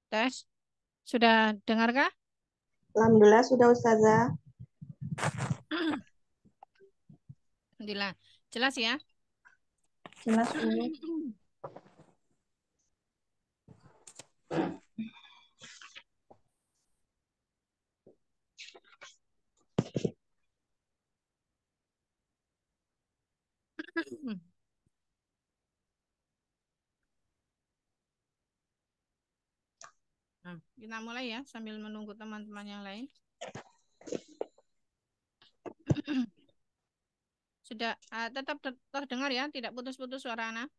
Tes. Sudah dengarkah? Alhamdulillah sudah Ustazah. Alhamdulillah. Jelas ya? Jelas Bu. Nah, kita mulai ya sambil menunggu teman-teman yang lain. Sudah tetap terdengar ya, tidak putus-putus suara anak.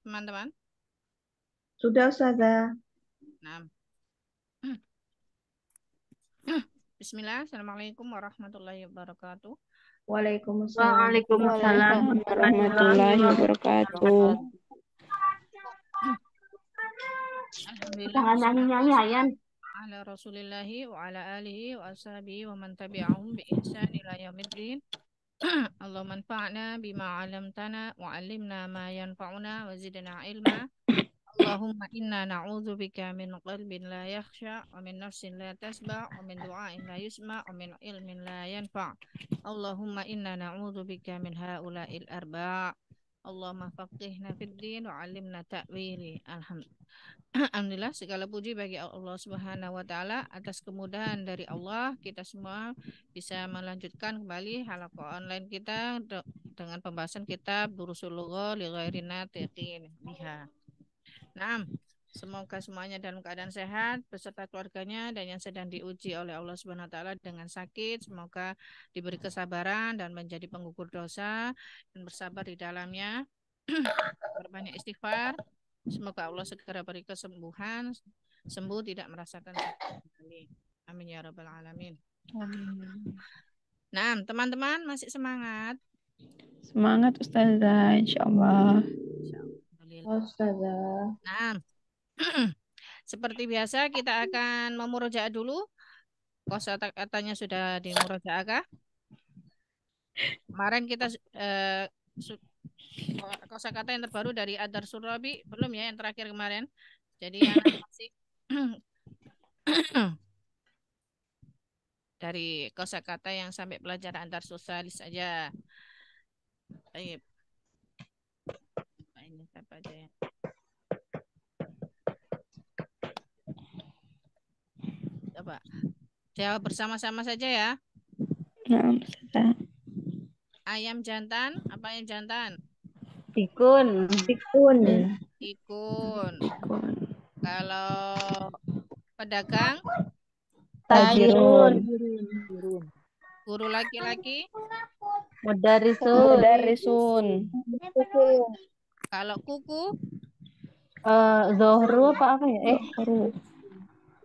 Teman-teman. Sudah Ustazah. Nah. Bismillah. Assalamualaikum warahmatullahi wabarakatuh. Waalaikumsalam. Waalaikumsalam warahmatullahi wabarakatuh. Alhamdulillah. Jangan nyanyi-nyanyi, Ayan. Ala Rasulillahi wa ala alihi wa ashabihi wa man tabi'ahum bi ihsan ila yaumiddin. Allahumma anfa'na bima 'allamtana wa 'allimna ma yanfa'una wa zidna ilma. Allahumma inna na'udzubika min qalbin la yakhsha wa min nafsin la tasba' wa min du'ain la yusma' wa min ilmin la yanfa'. Allahumma inna na'udzubika min ha'ula'il arba'. Allahumma faqihna fid din wa 'allimna ta'wili. Alhamdulillah, segala puji bagi Allah Subhanahu wa taala atas kemudahan dari Allah kita semua bisa melanjutkan kembali halaqah online kita dengan pembahasan kitab Durusul Lugha li ghairi natiqin biha. Nah, semoga semuanya dalam keadaan sehat beserta keluarganya dan yang sedang diuji oleh Allah Subhanahu wa taala dengan sakit semoga diberi kesabaran dan menjadi penggugur dosa dan bersabar di dalamnya. Berbanyak istighfar. Semoga Allah segera beri kesembuhan, sembuh tidak merasakan sakit kembali. Amin ya rabbal alamin. Nah, teman-teman masih semangat? Semangat Ustazah, insyaallah. Ustazah. Nah, seperti biasa kita akan memurojaah dulu. Kosakatanya sudah dimurojaahkah? Kemarin kita kosakata yang terbaru dari Adar Surabi belum ya, yang terakhir kemarin. Jadi anak masih dari kosakata yang sampai pelajaran antar sosialis saja. Baik. Ini apa aja ya? Coba jawab bersama-sama saja ya. Nah, Ustazah. Ayam jantan, apa ayam jantan? Pikun. Pikun. Pikun. Pikun. Kalau pedagang? Tajirun. Guru laki-laki? Mudarisun. Mudarisun. Kalau kuku? Zohru apa ya? Zohru.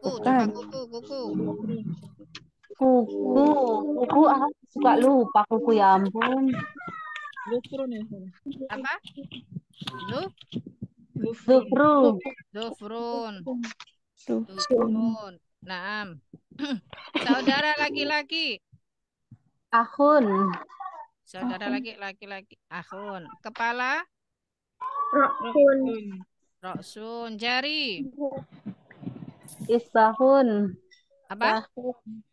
Coba kuku. Kuku aku suka lupa kuku, ya ampun. Apa? Zufru. Dufrun. Dufrun. Naam. Saudara laki-laki? Akhun. Saudara laki-laki. Akhun. Kepala? Roksun. Jari? Isbahun. Apa?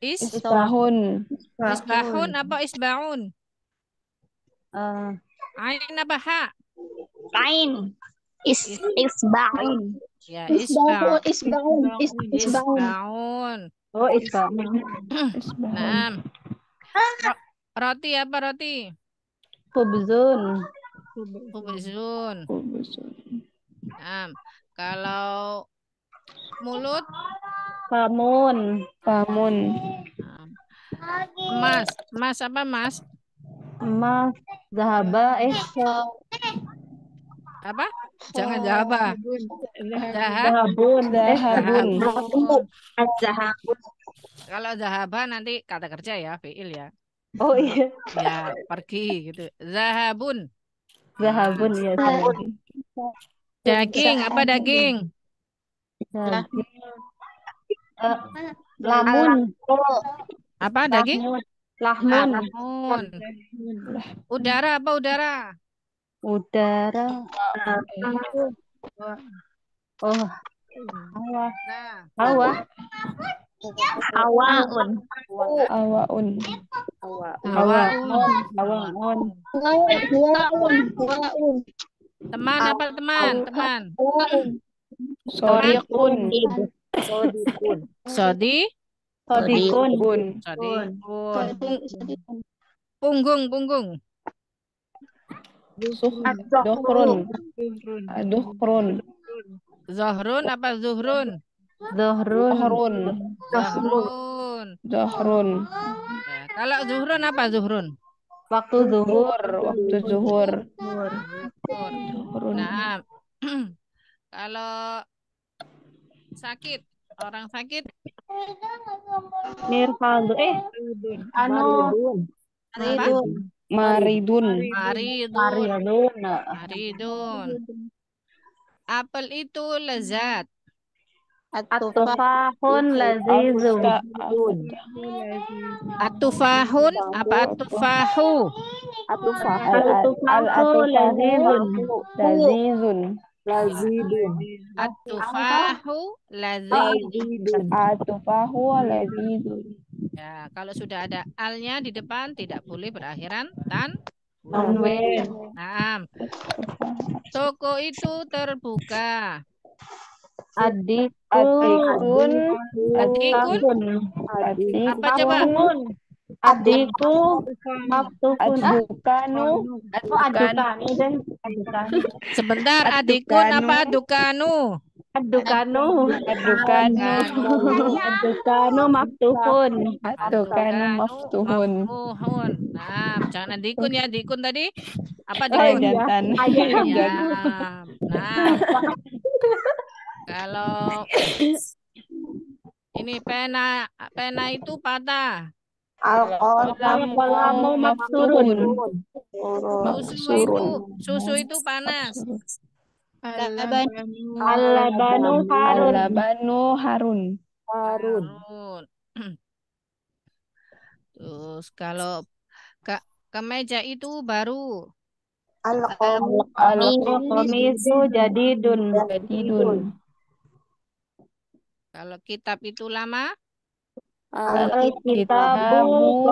Isbahun. Isbahun apa isbaun? Ain apa ha? Ain. Isbaun. Ya, isbaun. Oh, isbahun. Naam. Roti apa roti? Khubzun. Khubzun. Naam. Kalau mulut? Famun. Emas apa mas? Emas. Zahaba. Apa? Jangan zahaba. Zahabun. Kalau zahaba nanti kata kerja ya, fiil ya. Oh iya. Ya, pergi gitu. Zahabun. Zahabun ya. Daging apa daging? Lamun. Apa daging? Lahmun. Lahmun. Udara apa udara? Udara. Oh, hawa. Nah, Hawa. Awaun. Awaun. hawaun. Hawaun. Waun. Teman apa teman? Teman. Sodiqun. Sodi. Sodikun. Bun. Sodikun. Punggung. Punggung. Duhrun. Duhrun. Zohrun apa zuhrun? Zohrun. Zuhrun. Zahrun. Zuhrun. Ya, kalau zuhrun apa zuhrun? Waktu zuhur. Zuhur. Waktu zuhur. Zuhur. Zuhrun. Nah, kalau sakit, orang sakit Mirfaldu. Anu. apa? Maridun. Maridun. Maridun. Maridun. Apel itu lezat. Atufahun lazizun. Atufahun apa atufahu? Al-atufahu lazizun. Lazizun. Atufahu lazizun. Atufahu lazizun. Ya, kalau sudah ada alnya di depan tidak boleh berakhiran Tanwin. Nah, toko itu terbuka. Adikun. Adikun apa coba? Adikku. Maftufun. Adukanu. Adukanu deh. Adukanu. Sebentar, adikun apa adukanu? Adukanu. Adukanu. Adukanu maftufun. Adukanu maftuhun. Maftuhun. Nah, jangan adikun ya, adikun tadi. Apa Oh, adikun? jantan. Ya. Nah, kalau ini pena itu patah. Al-qalamu mafturun. Susu itu panas. Al-labanu harun. Al-labanu harun. Harun. Terus kalau kemeja itu baru. Al-qamisu jadidun. Jadidun. Kalau kitab itu lama. Al-kitabu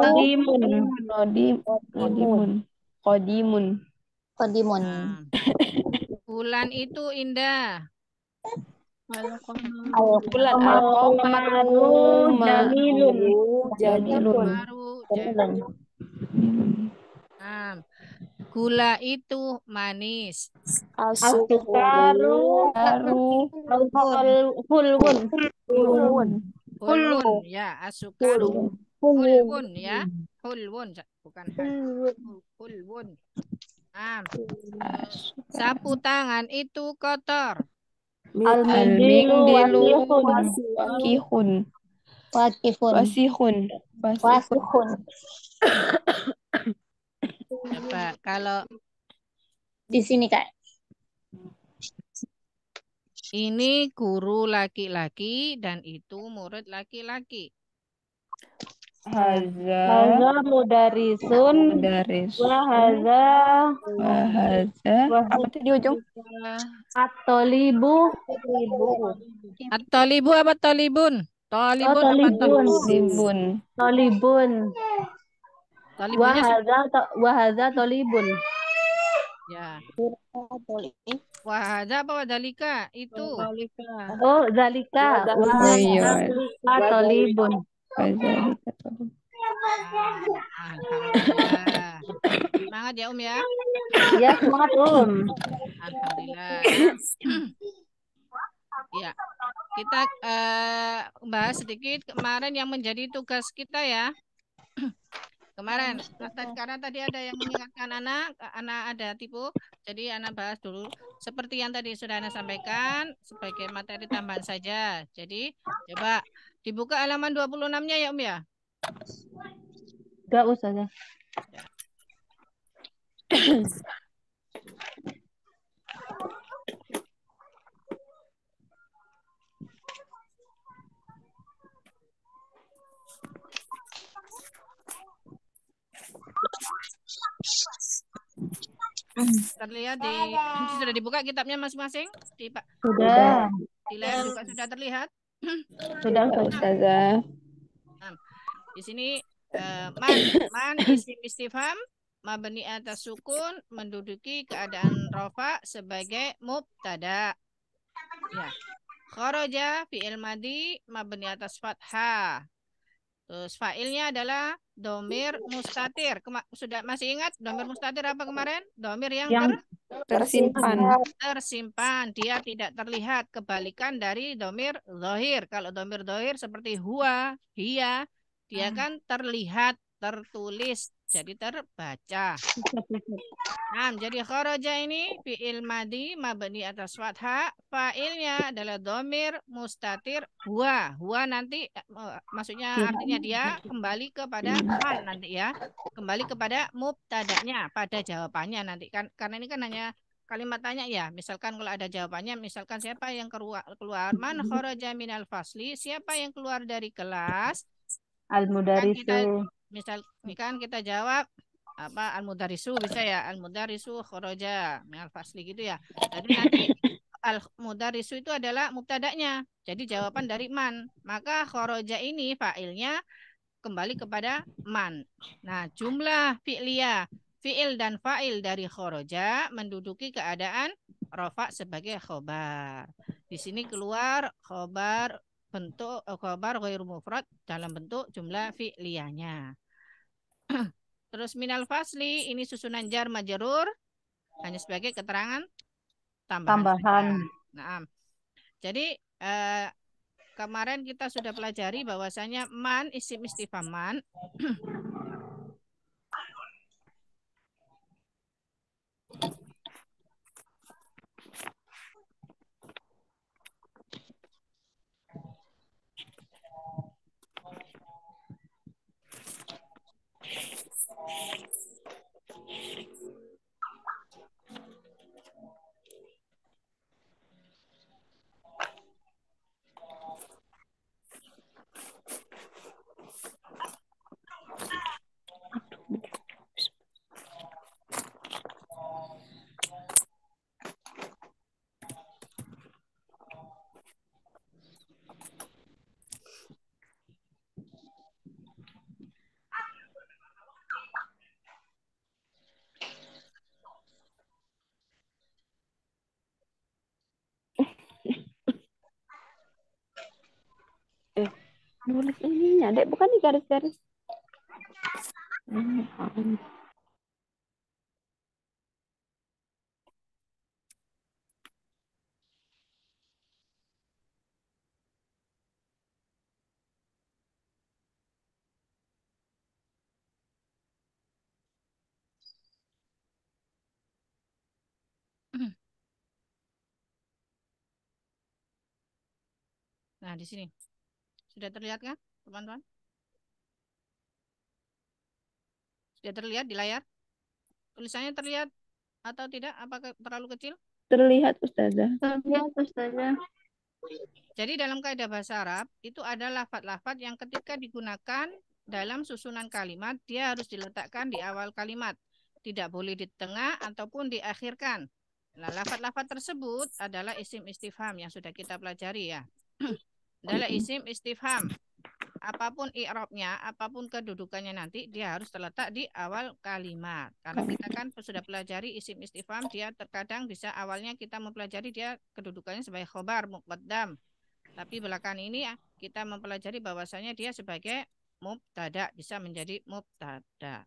Qadimun. Nah, bulan itu indah. Bulan al-qamaru jamilun. Baru Nah, gula itu manis. As-sukaru hulwun. Hulwun ya, asukaru. Hulwun ya, hulwun bukan hulwun. Nah, sapu tangan itu kotor. Al-mindilu Wasihun. Coba kalau Di sini Kak. ini guru laki-laki dan itu murid laki-laki. Haza mudarisun. Wahaza. Apa tadi ujung? At-tolibu. At-talibu apa talibun? Talibun apa Tolibun. Tolibun. Talibunya Wahaza tolibun. ya. Wahada apa wadalika? Itu. Oh, zalika. Wahaza tolibun. Alhamdulillah. Semangat ya ya. Ya, semangat Alhamdulillah. Ya, kita bahas sedikit kemarin yang menjadi tugas kita ya. Kemarin, karena tadi ada yang mengingatkan anak ada tipu, jadi anak bahas dulu. Seperti yang tadi sudah anak sampaikan, sebagai materi tambahan saja. Jadi, coba dibuka halaman 26-nya ya ya. Gak usah ya. Terlihat di sudah dibuka kitabnya masing-masing di Pak Sudah. di layar juga sudah terlihat. Sudah, Ustazah. Nah, di sini man isim istifham mabni atas sukun menduduki keadaan rofa sebagai mubtada. Ya. Kharaja fi'il madi mabni atas fathah. Terus fa'ilnya adalah domir mustatir. Sudah masih ingat domir mustatir apa kemarin? Domir yang Yang Tersimpan. tersimpan. Dia tidak terlihat. Kebalikan dari domir zohir. Kalau domir zohir seperti huwa, hiya, dia kan terlihat, tertulis, jadi terbaca. Nah, jadi kharaja ini fi'il madi mabni atas fathah, fa'ilnya adalah domir mustatir huwa. Huwa nanti maksudnya artinya dia kembali kepada man nanti ya. Kembali kepada mubtadanya pada jawabannya nanti kan karena ini kan hanya kalimat tanya ya. Misalkan kalau ada jawabannya misalkan siapa yang keluar man kharaja minal fasli, siapa yang keluar dari kelas? Kan kita Al-Mudarisu. misal ini kan kita jawab apa al-mudarisu bisa ya al-mudarisu kharaja minal fasli gitu ya. Jadi nanti al-mudarisu itu adalah mubtadanya. Jadi jawaban dari man. Maka kharaja ini fa'ilnya kembali kepada man. Nah, jumlah fi'liyah, fi'il dan fa'il dari kharaja menduduki keadaan rofa sebagai khobar. Di sini keluar khobar bentuk khobar ghairu mufrad dalam bentuk jumlah fi'liyahnya. Terus minal fasli ini susunan jar majrur hanya sebagai keterangan tambahan. Tambahan. Nah, jadi kemarin kita sudah pelajari bahwasanya man isim istifham man Nulis ininya, Dek, bukan di garis-garis. Nah, di sini. Sudah terlihat kan, teman-teman? Sudah terlihat di layar? Tulisannya terlihat atau tidak? Apakah terlalu kecil? Terlihat, Ustazah. Terlihat, Ustazah. Jadi dalam kaidah bahasa Arab itu ada lafadz-lafadz yang ketika digunakan dalam susunan kalimat dia harus diletakkan di awal kalimat, tidak boleh di tengah ataupun diakhirkan. Nah, lafadz-lafadz tersebut adalah isim istifham yang sudah kita pelajari ya. Adalah isim istifham. Apapun i'rabnya, apapun kedudukannya nanti dia harus terletak di awal kalimat. Karena kita kan sudah pelajari isim istifham, dia terkadang bisa awalnya kita mempelajari dia kedudukannya sebagai khobar, muqaddam. Tapi belakangan ini ya, kita mempelajari bahwasanya dia sebagai mubtada, bisa menjadi mubtada.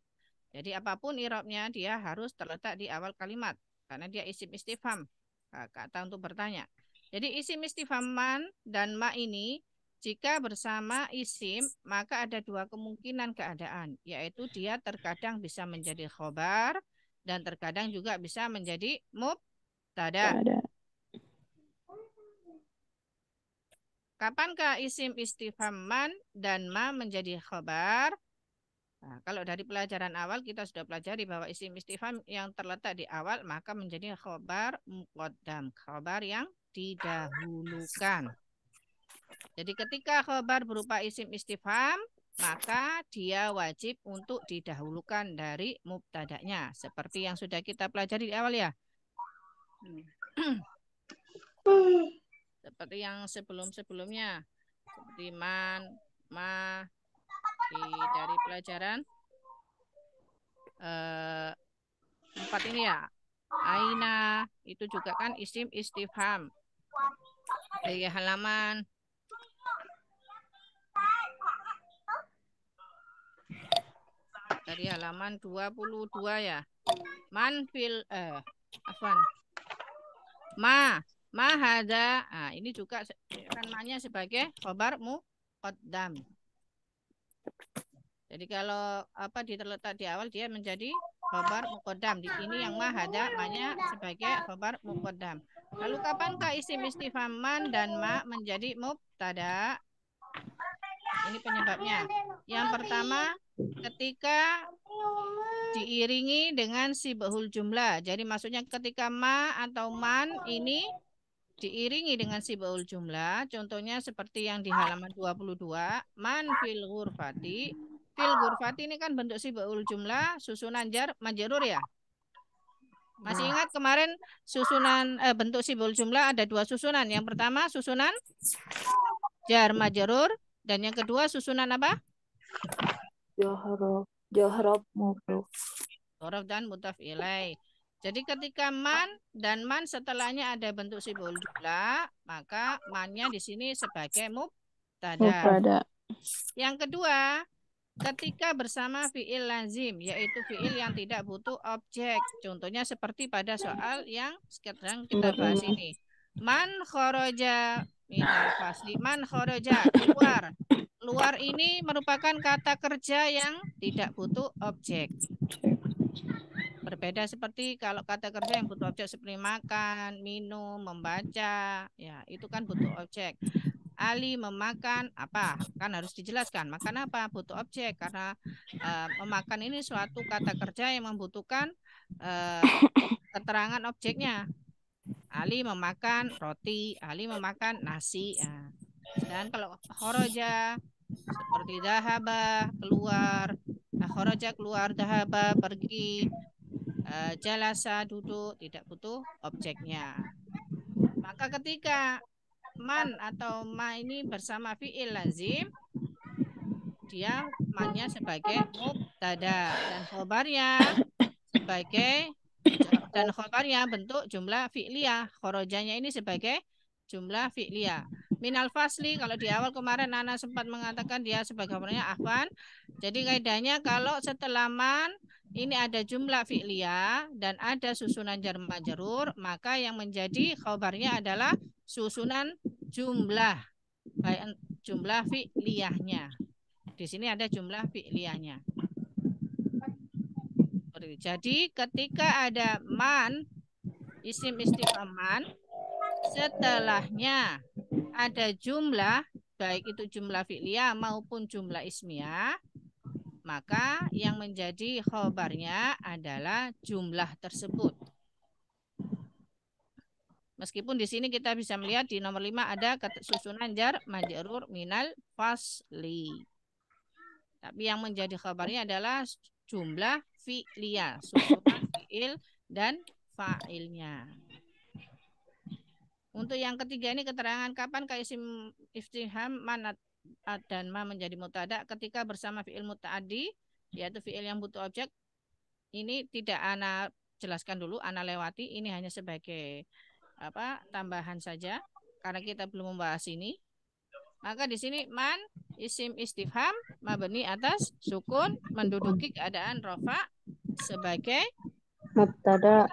Jadi apapun i'rabnya dia harus terletak di awal kalimat karena dia isim istifham, kata untuk bertanya. Jadi isim istifham man dan ma ini jika bersama isim maka ada dua kemungkinan keadaan, yaitu dia terkadang bisa menjadi khobar dan terkadang juga bisa menjadi mubtada. Ada. Kapankah isim istifham man dan ma menjadi khobar? Nah, kalau dari pelajaran awal kita sudah pelajari bahwa isim istifham yang terletak di awal maka menjadi khobar muqaddam, khobar yang didahulukan. Jadi ketika khobar berupa isim istifham maka dia wajib untuk didahulukan dari mubtada'nya. Seperti yang sudah kita pelajari di awal ya. Seperti yang sebelum-sebelumnya. Seperti man, ma, dari pelajaran 4 ini ya. Aina, itu juga kan isim istifham. Dari halaman dari halaman 22 ya. Man fil afwan. Ma hada. Nah, ini juga kan ma-nya sebagai khabar muqaddam. Jadi kalau apa terletak di awal dia menjadi khabar muqaddam. Di ini yang ma hada ma-nya sebagai khabar muqaddam. Lalu kapankah isim istifham man dan ma menjadi mubtada? Ini penyebabnya. Yang pertama, ketika diiringi dengan sibahul jumlah. Jadi maksudnya ketika ma atau man ini diiringi dengan sibahul jumlah. Contohnya seperti yang di halaman 22. Man fil ghurfati. Fil ghurfati ini kan bentuk sibahul jumlah susunan jar majrur ya. Masih ingat kemarin susunan bentuk sibahul jumlah ada 2 susunan. Yang pertama susunan jar majrur. Dan yang kedua susunan apa? Johrob mudhof. Huruf dan mudhaf ilaih. Jadi ketika man dan man setelahnya ada bentuk sibahul jumlah, maka man-nya di sini sebagai mubtada. Yang kedua, ketika bersama fi'il lazim, yaitu fi'il yang tidak butuh objek. Contohnya seperti pada soal yang sekarang kita bahas ini. Man kharaja minal fasli. Man kharaja, keluar. Keluar ini merupakan kata kerja yang tidak butuh objek. Berbeda seperti kalau kata kerja yang butuh objek seperti makan, minum, membaca, ya itu kan butuh objek. Ali memakan apa? Kan harus dijelaskan. Makan apa? Butuh objek karena memakan ini suatu kata kerja yang membutuhkan keterangan objeknya. Ali memakan roti, Ali memakan nasi. Ya. Dan kalau kharaja seperti dahaba keluar, kharaja keluar, dahaba pergi, jalasa duduk, tidak butuh objeknya. Maka ketika man atau ma ini bersama fi'il lazim, dia mannya sebagai mubtada dan khobarnya sebagai bentuk jumlah fi'liyah. Khorojanya ini sebagai jumlah fi'liyah. Minal fasli, kalau di awal kemarin Nana sempat mengatakan dia sebagai khobarnya afwan. Jadi kaidahnya kalau setelah man ini ada jumlah fi'liyah dan ada susunan jar majrur, maka yang menjadi khobarnya adalah susunan jumlah, baik jumlah fi'liyahnya. Di sini ada jumlah fi'liyahnya. Jadi ketika ada man, isim istifham man, setelahnya ada jumlah, baik itu jumlah fi'liyah maupun jumlah ismiyah, maka yang menjadi khobarnya adalah jumlah tersebut. Meskipun di sini kita bisa melihat di nomor 5 ada susunan jar majrur minal fasli. Tapi yang menjadi khabarnya adalah jumlah fi'liyah, susunan fi'il dan fa'ilnya. Untuk yang ketiga ini keterangan kapan isim istifham man dan ma menjadi mubtada ketika bersama fi'il muta'addi, yaitu fi'il yang butuh objek. Ini tidak ana jelaskan dulu, ana lewati, ini hanya sebagai tambahan saja karena kita belum membahas ini. Maka di sini man isim istifham mabni atas sukun menduduki keadaan rafa sebagai Mubtada.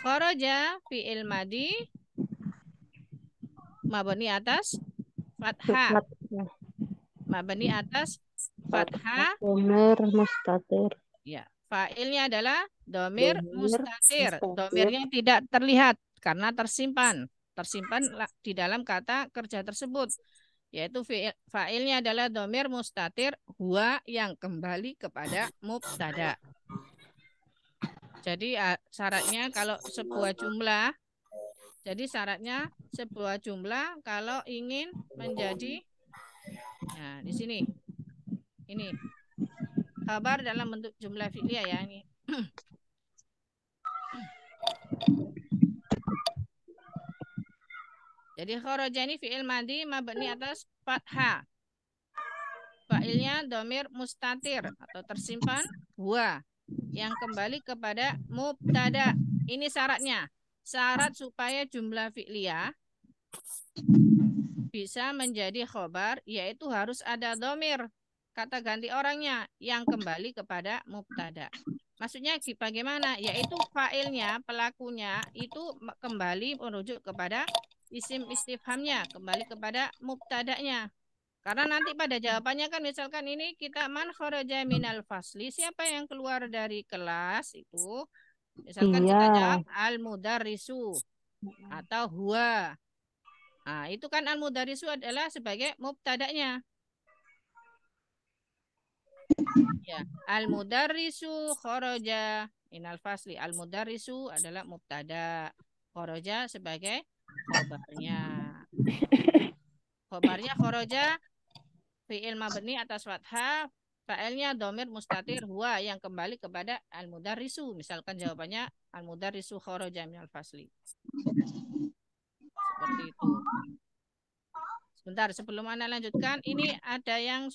Kharaja fi'il madi mabni atas fathah. Mabni atas fathah. Dhamir mustatir. Ya, fa'ilnya adalah dhamir mustatir. Dhamirnya tidak terlihat karena tersimpan di dalam kata kerja tersebut. Yaitu fa'ilnya adalah dhamir mustatir huwa yang kembali kepada mubtada. Jadi syaratnya kalau sebuah jumlah, kalau ingin menjadi, nah di sini Ini khabar dalam bentuk jumlah fi'liyah ya ini. Jadi kharaja ini fi'il madhi mabni atas fathah. Fa'ilnya domir mustatir atau tersimpan huwa yang kembali kepada mubtada. Ini syaratnya. Syarat supaya jumlah fi'liyah bisa menjadi khobar yaitu harus ada domir, kata ganti orangnya yang kembali kepada mubtada. Maksudnya bagaimana? Yaitu fa'ilnya, pelakunya itu kembali merujuk kepada isim istifhamnya, kembali kepada mubtadanya. Karena nanti pada jawabannya kan misalkan ini kita man kharaja minal fasli, siapa yang keluar dari kelas itu? Misalkan kita jawab al mudarrisu atau huwa. Nah, itu kan al mudarrisu adalah sebagai mubtadanya. Ya, al mudarrisu kharaja minal fasli. Al mudarrisu adalah mubtada. Kharaja sebagai khobarnya. Khobarnya kharaja fi'il mabni atas fathah, fa'ilnya domir mustatir huwa yang kembali kepada al-mudarrisu. Misalkan jawabannya al-mudarrisu kharaja minal fasli. Seperti itu. Sebentar, sebelum Anda lanjutkan, ini ada yang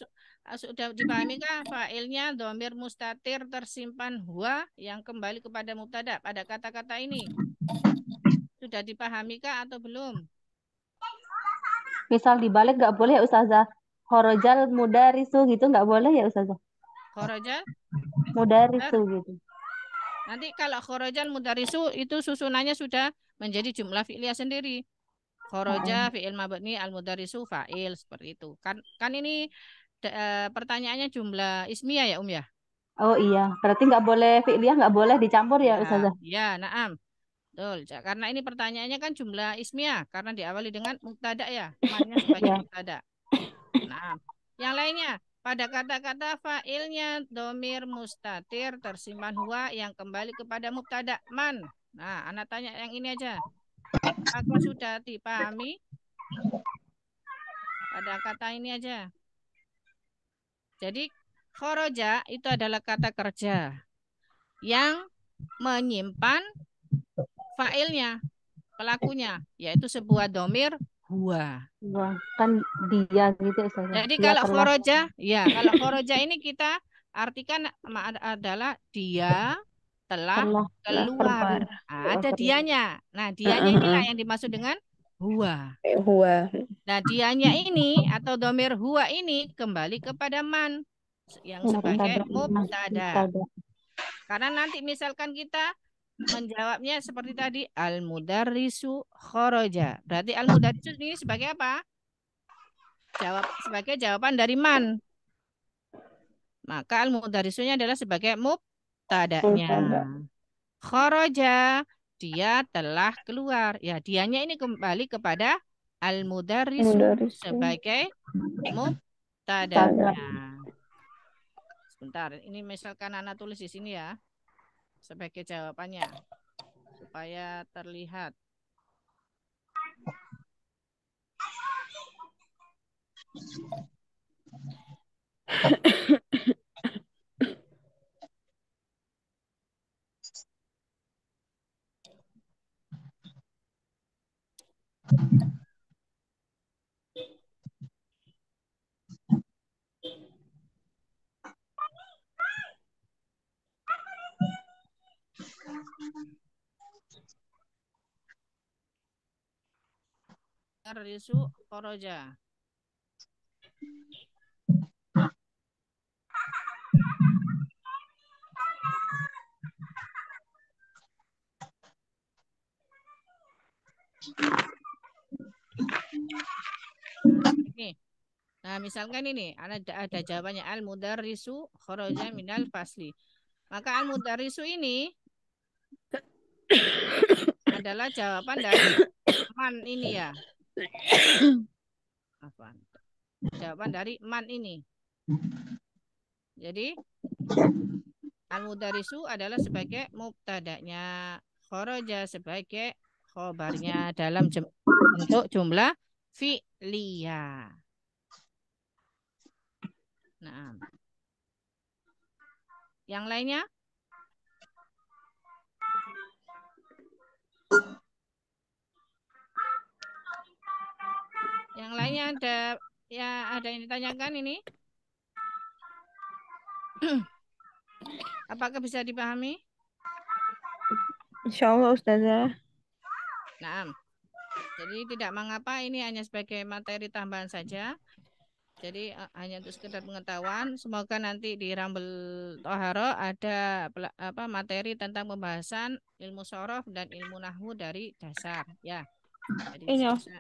sudah dipahami kah? Fa'ilnya domir mustatir tersimpan huwa yang kembali kepada mubtada. Pada kata-kata ini sudah dipahami kah atau belum? Misal dibalik nggak boleh ya Ustazah. Khorojal mudarisu gitu nggak boleh ya Ustazah. Kharaja Mudarisu gitu. nanti kalau kharajan mudarisu itu susunannya sudah menjadi jumlah fi'liyah sendiri. Kharaja fi'il mabni al mudarisu fa'il seperti itu. Kan ini pertanyaannya jumlah ismiyah ya ya? Oh iya, berarti nggak boleh fi'liyah nggak boleh dicampur ya Ustazah. Ya, na'am. Betul. Karena ini pertanyaannya kan jumlah ismiyah karena diawali dengan mubtada ya, mannya sebagai Ya. mubtada. Nah, yang lainnya pada kata-kata fa'ilnya domir mustatir tersimpan huwa yang kembali kepada mubtada man. Nah, anak tanya yang ini aja. Apakah sudah dipahami? Pada kata ini aja. Jadi kharaja itu adalah kata kerja yang menyimpan fa'ilnya, pelakunya, yaitu sebuah domir huwa. Wah, kan dia gitu ya Ustazah. Jadi Dia kalau telah kharaja, ya kalau kharaja ini kita artikan adalah dia telah keluar. Nah, ada dianya. Nah, dianya inilah yang dimaksud dengan huwa. Huwa. Nah, dianya ini atau domir huwa ini kembali kepada man yang sebagai mubtada. Karena nanti misalkan kita menjawabnya seperti tadi al-mudarrisu kharaja. Berarti al-mudarrisu ini sebagai apa? Sebagai jawaban dari man. Maka al-mudarrisunya adalah sebagai mubtadanya. Kharaja, dia telah keluar. Ya, dianya ini kembali kepada al-mudarrisu sebagai mubtadanya. Sebentar, ini misalkan anak tulis di sini ya sebagai jawabannya supaya terlihat. Risu kharaja. Nah, misalkan ini ada jawabannya al-mudarrisu kharaja minal fasli. Maka al-mudarrisu ini adalah jawaban dari man ini ya. Apa? Jawaban dari man ini. Jadi al-mudarrisu adalah sebagai mubtadanya, kharaja sebagai khobarnya dalam bentuk jumlah fi'liyah. Nah, Yang lainnya? Yang lainnya ada yang ditanyakan ini? Apakah bisa dipahami? Insya Allah Ustazah. Nah, jadi tidak mengapa, ini hanya sebagai materi tambahan saja. Jadi hanya untuk sekedar pengetahuan. Semoga nanti di Rambel Toharo ada materi tentang pembahasan ilmu sorof dan ilmu nahwu dari dasar. Ya, jadi Ini bisa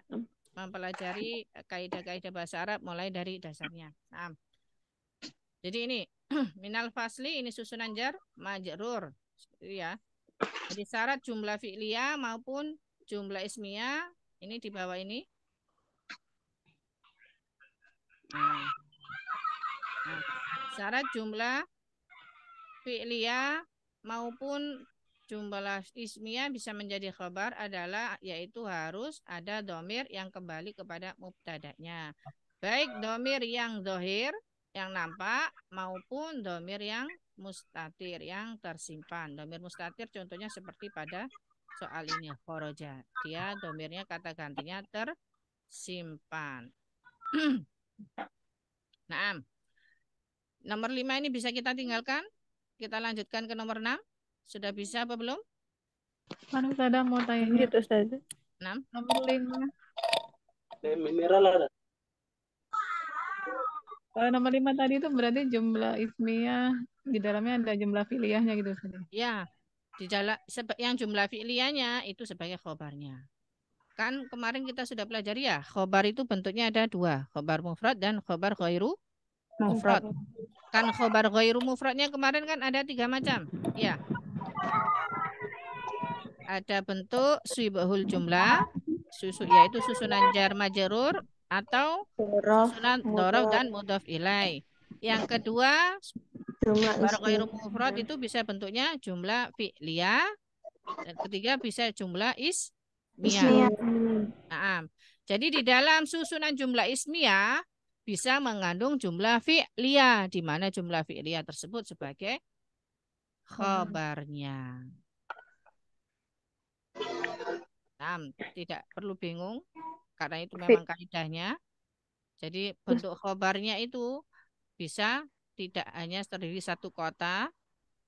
mempelajari kaidah-kaidah bahasa Arab mulai dari dasarnya. Nah, jadi ini minal fasli, ini susunan jar majrur, seperti ya. Jadi syarat jumlah fi'liyah maupun jumlah ismiyah ini di bawah ini. Nah, syarat jumlah fi'liyah maupun jumlah ismiyah bisa menjadi khabar adalah yaitu harus ada domir yang kembali kepada mubtada'nya. Baik domir yang dohir, yang nampak, maupun domir yang mustatir, yang tersimpan. Domir mustatir contohnya seperti pada soal ini, khoroja. Dia domirnya kata gantinya tersimpan. Nah, nomor 5 ini bisa kita tinggalkan. Kita lanjutkan ke nomor 6. Sudah bisa apa belum? Kan Ustazah mau tanya. lanjut Ustazah. 6. Nomor 5. Kalau nomor 5 tadi itu berarti jumlah ismiyah di dalamnya ada jumlah fi'liyahnya gitu Ustazah. Ya, di dalam yang jumlah fi'liyahnya itu sebagai khobarnya. Kan kemarin kita sudah pelajari ya, khobar itu bentuknya ada 2, khobar mufrad dan khobar ghairu mufrad. Kan khobar ghairu mufradnya kemarin kan ada 3 macam. Ya. Ada bentuk syibhul jumlah, yaitu susunan jar majrur atau susunan dhorof dan mudhof ilai. Yang kedua, khobar ghairu mufrad itu bisa bentuknya jumlah fi'liyah. Dan ketiga bisa jumlah ismiyah. Nah, jadi di dalam susunan jumlah ismiyah bisa mengandung jumlah fi'liyah, di mana jumlah fi'liyah tersebut sebagai khabarnya. Nah, tidak perlu bingung karena itu memang kaidahnya. Jadi bentuk khabarnya itu bisa tidak hanya terdiri satu kota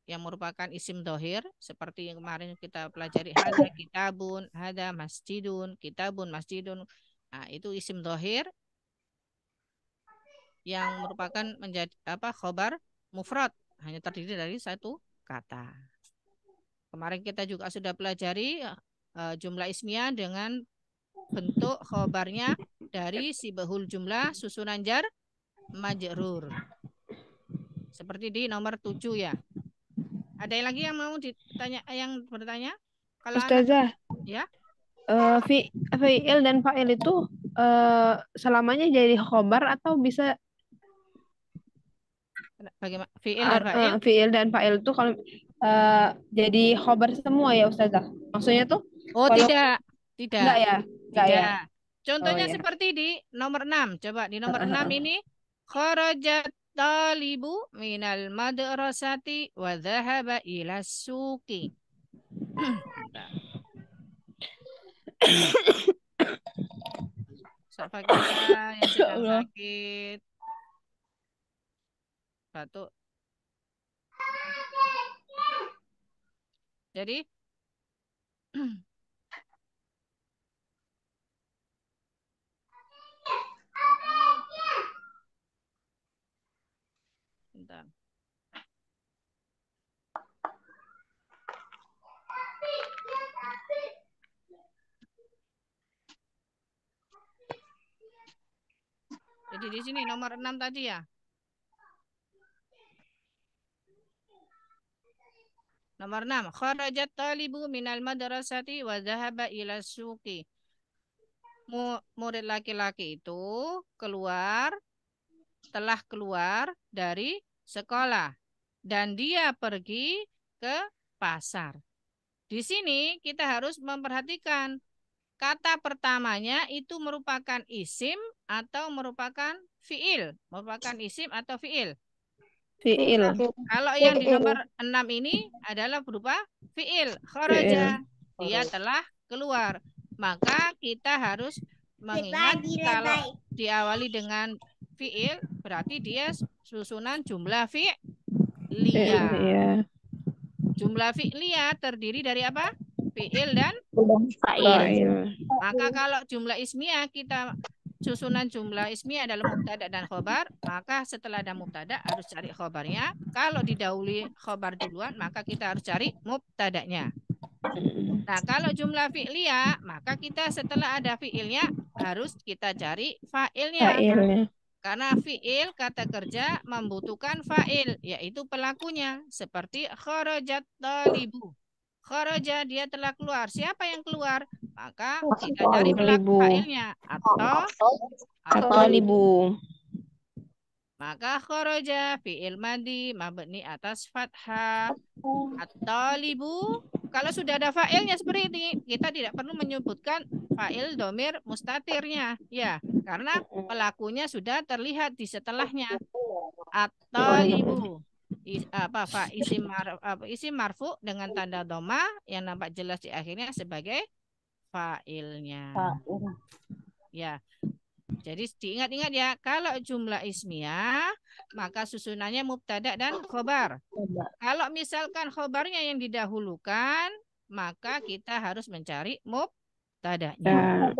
yang merupakan isim dohir seperti yang kemarin kita pelajari, hada kitabun, hada masjidun, kitabun masjidun. Nah, itu isim dohir yang merupakan menjadi khobar mufrad, hanya terdiri dari satu kata. Kemarin kita juga sudah pelajari jumlah ismiyah dengan bentuk khobarnya dari sibahul jumlah susunan jar majrur. Seperti di nomor 7 ya. Ada yang lagi yang mau ditanya, yang bertanya? Kalau Ustazah, ya. Fi'il dan fa'il itu selamanya jadi khobar atau bisa Bagaimana fi'il dan fa'il? Fi'il dan fa'il itu kalau jadi khobar semua ya Ustazah? Maksudnya tuh tidak. Enggak ya? Enggak ya? Contohnya ya. seperti di nomor 6. Coba di nomor 6 ini kharajat talibu minal madrasati wa dhahaba ila suqi. Fakirah yang sedang sakit, batuk. Jadi bentar. Jadi di sini nomor 6 tadi ya. Nomor 6, kharajat talibu minal madrasati wa dhahaba ila suqi. Murid laki-laki itu telah keluar dari sekolah dan dia pergi ke pasar. Di sini kita harus memperhatikan kata pertamanya itu merupakan isim atau merupakan fiil, merupakan isim atau fiil. Fiil. Kalau yang di nomor 6 ini adalah berupa fiil. Kharaja. Dia telah keluar. Maka kita harus mengingat kalau diawali dengan fiil berarti dia susunan jumlah fi'liyah. Iya. Jumlah fi'liyah terdiri dari apa? Fiil dan Fa'il. maka kalau jumlah ismiyah kita susunan jumlah ismiyah adalah mubtada dan khobar, maka setelah ada mubtada harus cari khobarnya. Kalau didahului khobar duluan, maka kita harus cari mubtadanya. Nah, kalau jumlah fi'liyah, maka kita setelah ada fi'ilnya harus kita cari fa'ilnya. Fa'ilnya. Karena fi'il kata kerja membutuhkan fa'il, yaitu pelakunya. Seperti kharajat talibu. Kharaja, dia telah keluar. Siapa yang keluar? Maka kita cari pelaku fa'ilnya. Atau Libu. maka kharaja fi'il madi mabni atas fathah. At-talibu. Kalau sudah ada fa'ilnya seperti ini, kita tidak perlu menyebutkan fa'il domir mustatirnya. Ya, karena pelakunya sudah terlihat di setelahnya. At-talibu. Isim marfu dengan tanda doma yang nampak jelas di akhirnya sebagai fa'ilnya. Ya. Jadi diingat-ingat ya, kalau jumlah ismiyah maka susunannya mubtada dan khobar. Kalau misalkan khobarnya yang didahulukan, maka kita harus mencari mubtadanya.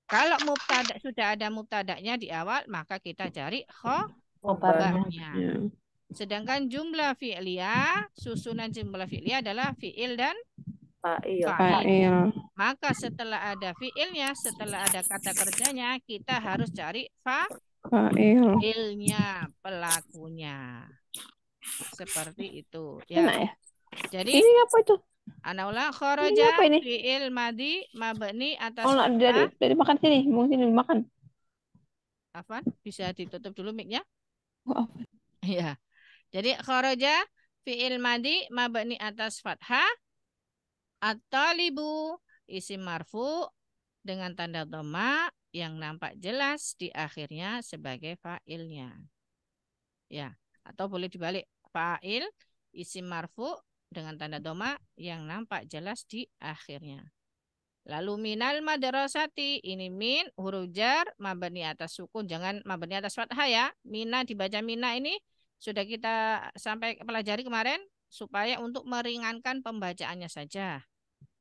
Kalau mubtada sudah ada mubtadanya di awal, maka kita cari khobarnya. Sedangkan jumlah fi'liyah, susunan jumlah fi'liyah adalah fi'il dan fa'il. Maka setelah ada fi'ilnya, setelah ada kata kerjanya, kita harus cari fa'ilnya, pelakunya. Seperti itu. Ya. Jadi ini apa itu? Ana ulang kharaja fi'il madi mabni atas dari makan sini, mau sini makan. Afwan, bisa ditutup dulu mic-nya? Oh, ya. Jadi kharaja fi'il madi mabni atas fathah. At-talibu isim marfu dengan tanda dhamma yang nampak jelas di akhirnya sebagai fa'ilnya. Ya, atau boleh dibalik, fa'il isim marfu dengan tanda dhamma yang nampak jelas di akhirnya. Lalu minal madrasati, ini min huruf jar mabni atas sukun, jangan mabni atas fathah ya. Mina dibaca mina ini sudah kita sampai pelajari kemarin supaya untuk meringankan pembacaannya saja.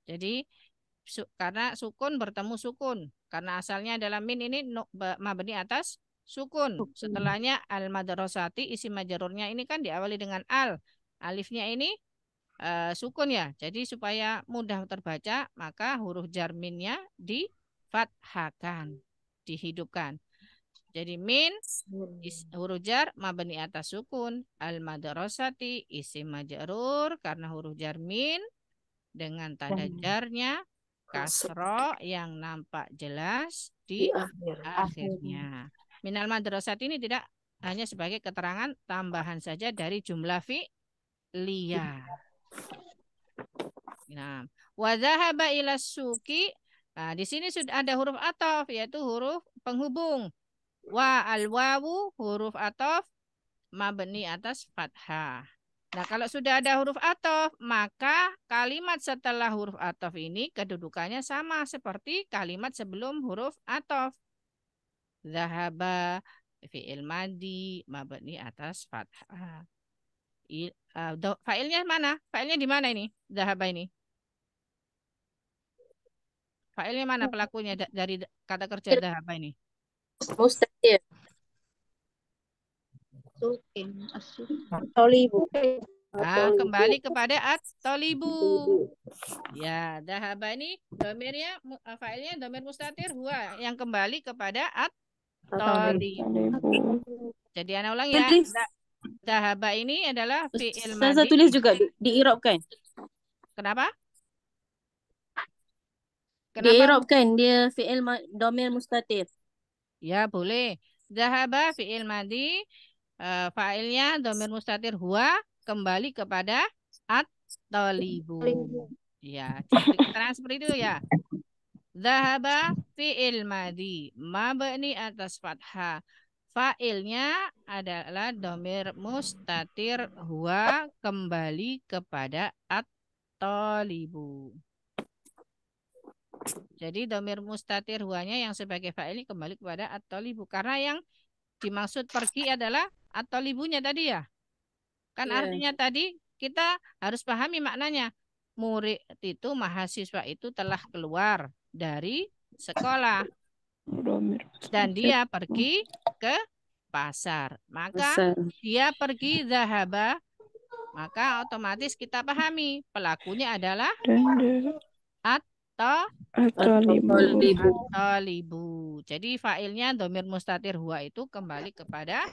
Jadi karena sukun bertemu sukun, karena asalnya adalah min ini mabni atas sukun. Setelahnya al madrasati isim majrurnya ini kan diawali dengan al. Alifnya ini sukun ya. Jadi supaya mudah terbaca, maka huruf jar minnya difathahkan, dihidupkan. Jadi min huruf jar mabni atas sukun, al madrasati isim majrur karena huruf jar min dengan tanda jarnya kasro yang nampak jelas di akhirnya. Minal madrasat ini tidak hanya sebagai keterangan tambahan saja dari jumlah fi'liyah. Nah, wa dzahaba ila suki. Nah, di sini sudah ada huruf ataf yaitu huruf penghubung. Wa al-wawu huruf ataf mabni atas fathah. Nah, kalau sudah ada huruf ataf, maka kalimat setelah huruf ataf ini kedudukannya sama seperti kalimat sebelum huruf ataf. Zahaba fi'il madi mabni atas fathah. Fa'ilnya mana? Fa'ilnya di mana ini? Zahaba ini. Fa'ilnya mana pelakunya dari kata kerja zahaba ini? Mustatir. Tolibu. Nah, kembali kepada at-tolibu. Ya, dahaba ini domirnya, fa'ilnya domir mustatir huwa yang kembali kepada at-tolibu. Jadi anak ulang ya. Dahaba ini adalah fi'il madi. Saya tulis juga diirobkan. Kenapa? Diirobkan dia fi'il domir mustatir. Ya, boleh. Dahaba fi'il madi, fa'ilnya domir mustatir huwa kembali kepada at-talibu. Ya, keterangan seperti itu ya. Zahaba fi'il madi mabni atas fathah. Fa'ilnya adalah domir mustatir huwa kembali kepada at-talibu. Jadi domir mustatir huwanya yang sebagai fa'il kembali kepada at-talibu. Karena yang dimaksud pergi adalah at-talibunya tadi ya. Kan artinya tadi kita harus pahami maknanya. Murid itu, mahasiswa itu telah keluar dari sekolah. Dan dia pergi ke pasar. Maka dia pergi zahaba. Maka otomatis kita pahami pelakunya adalah at-talibu. Jadi failnya domir mustatir huwa itu kembali kepada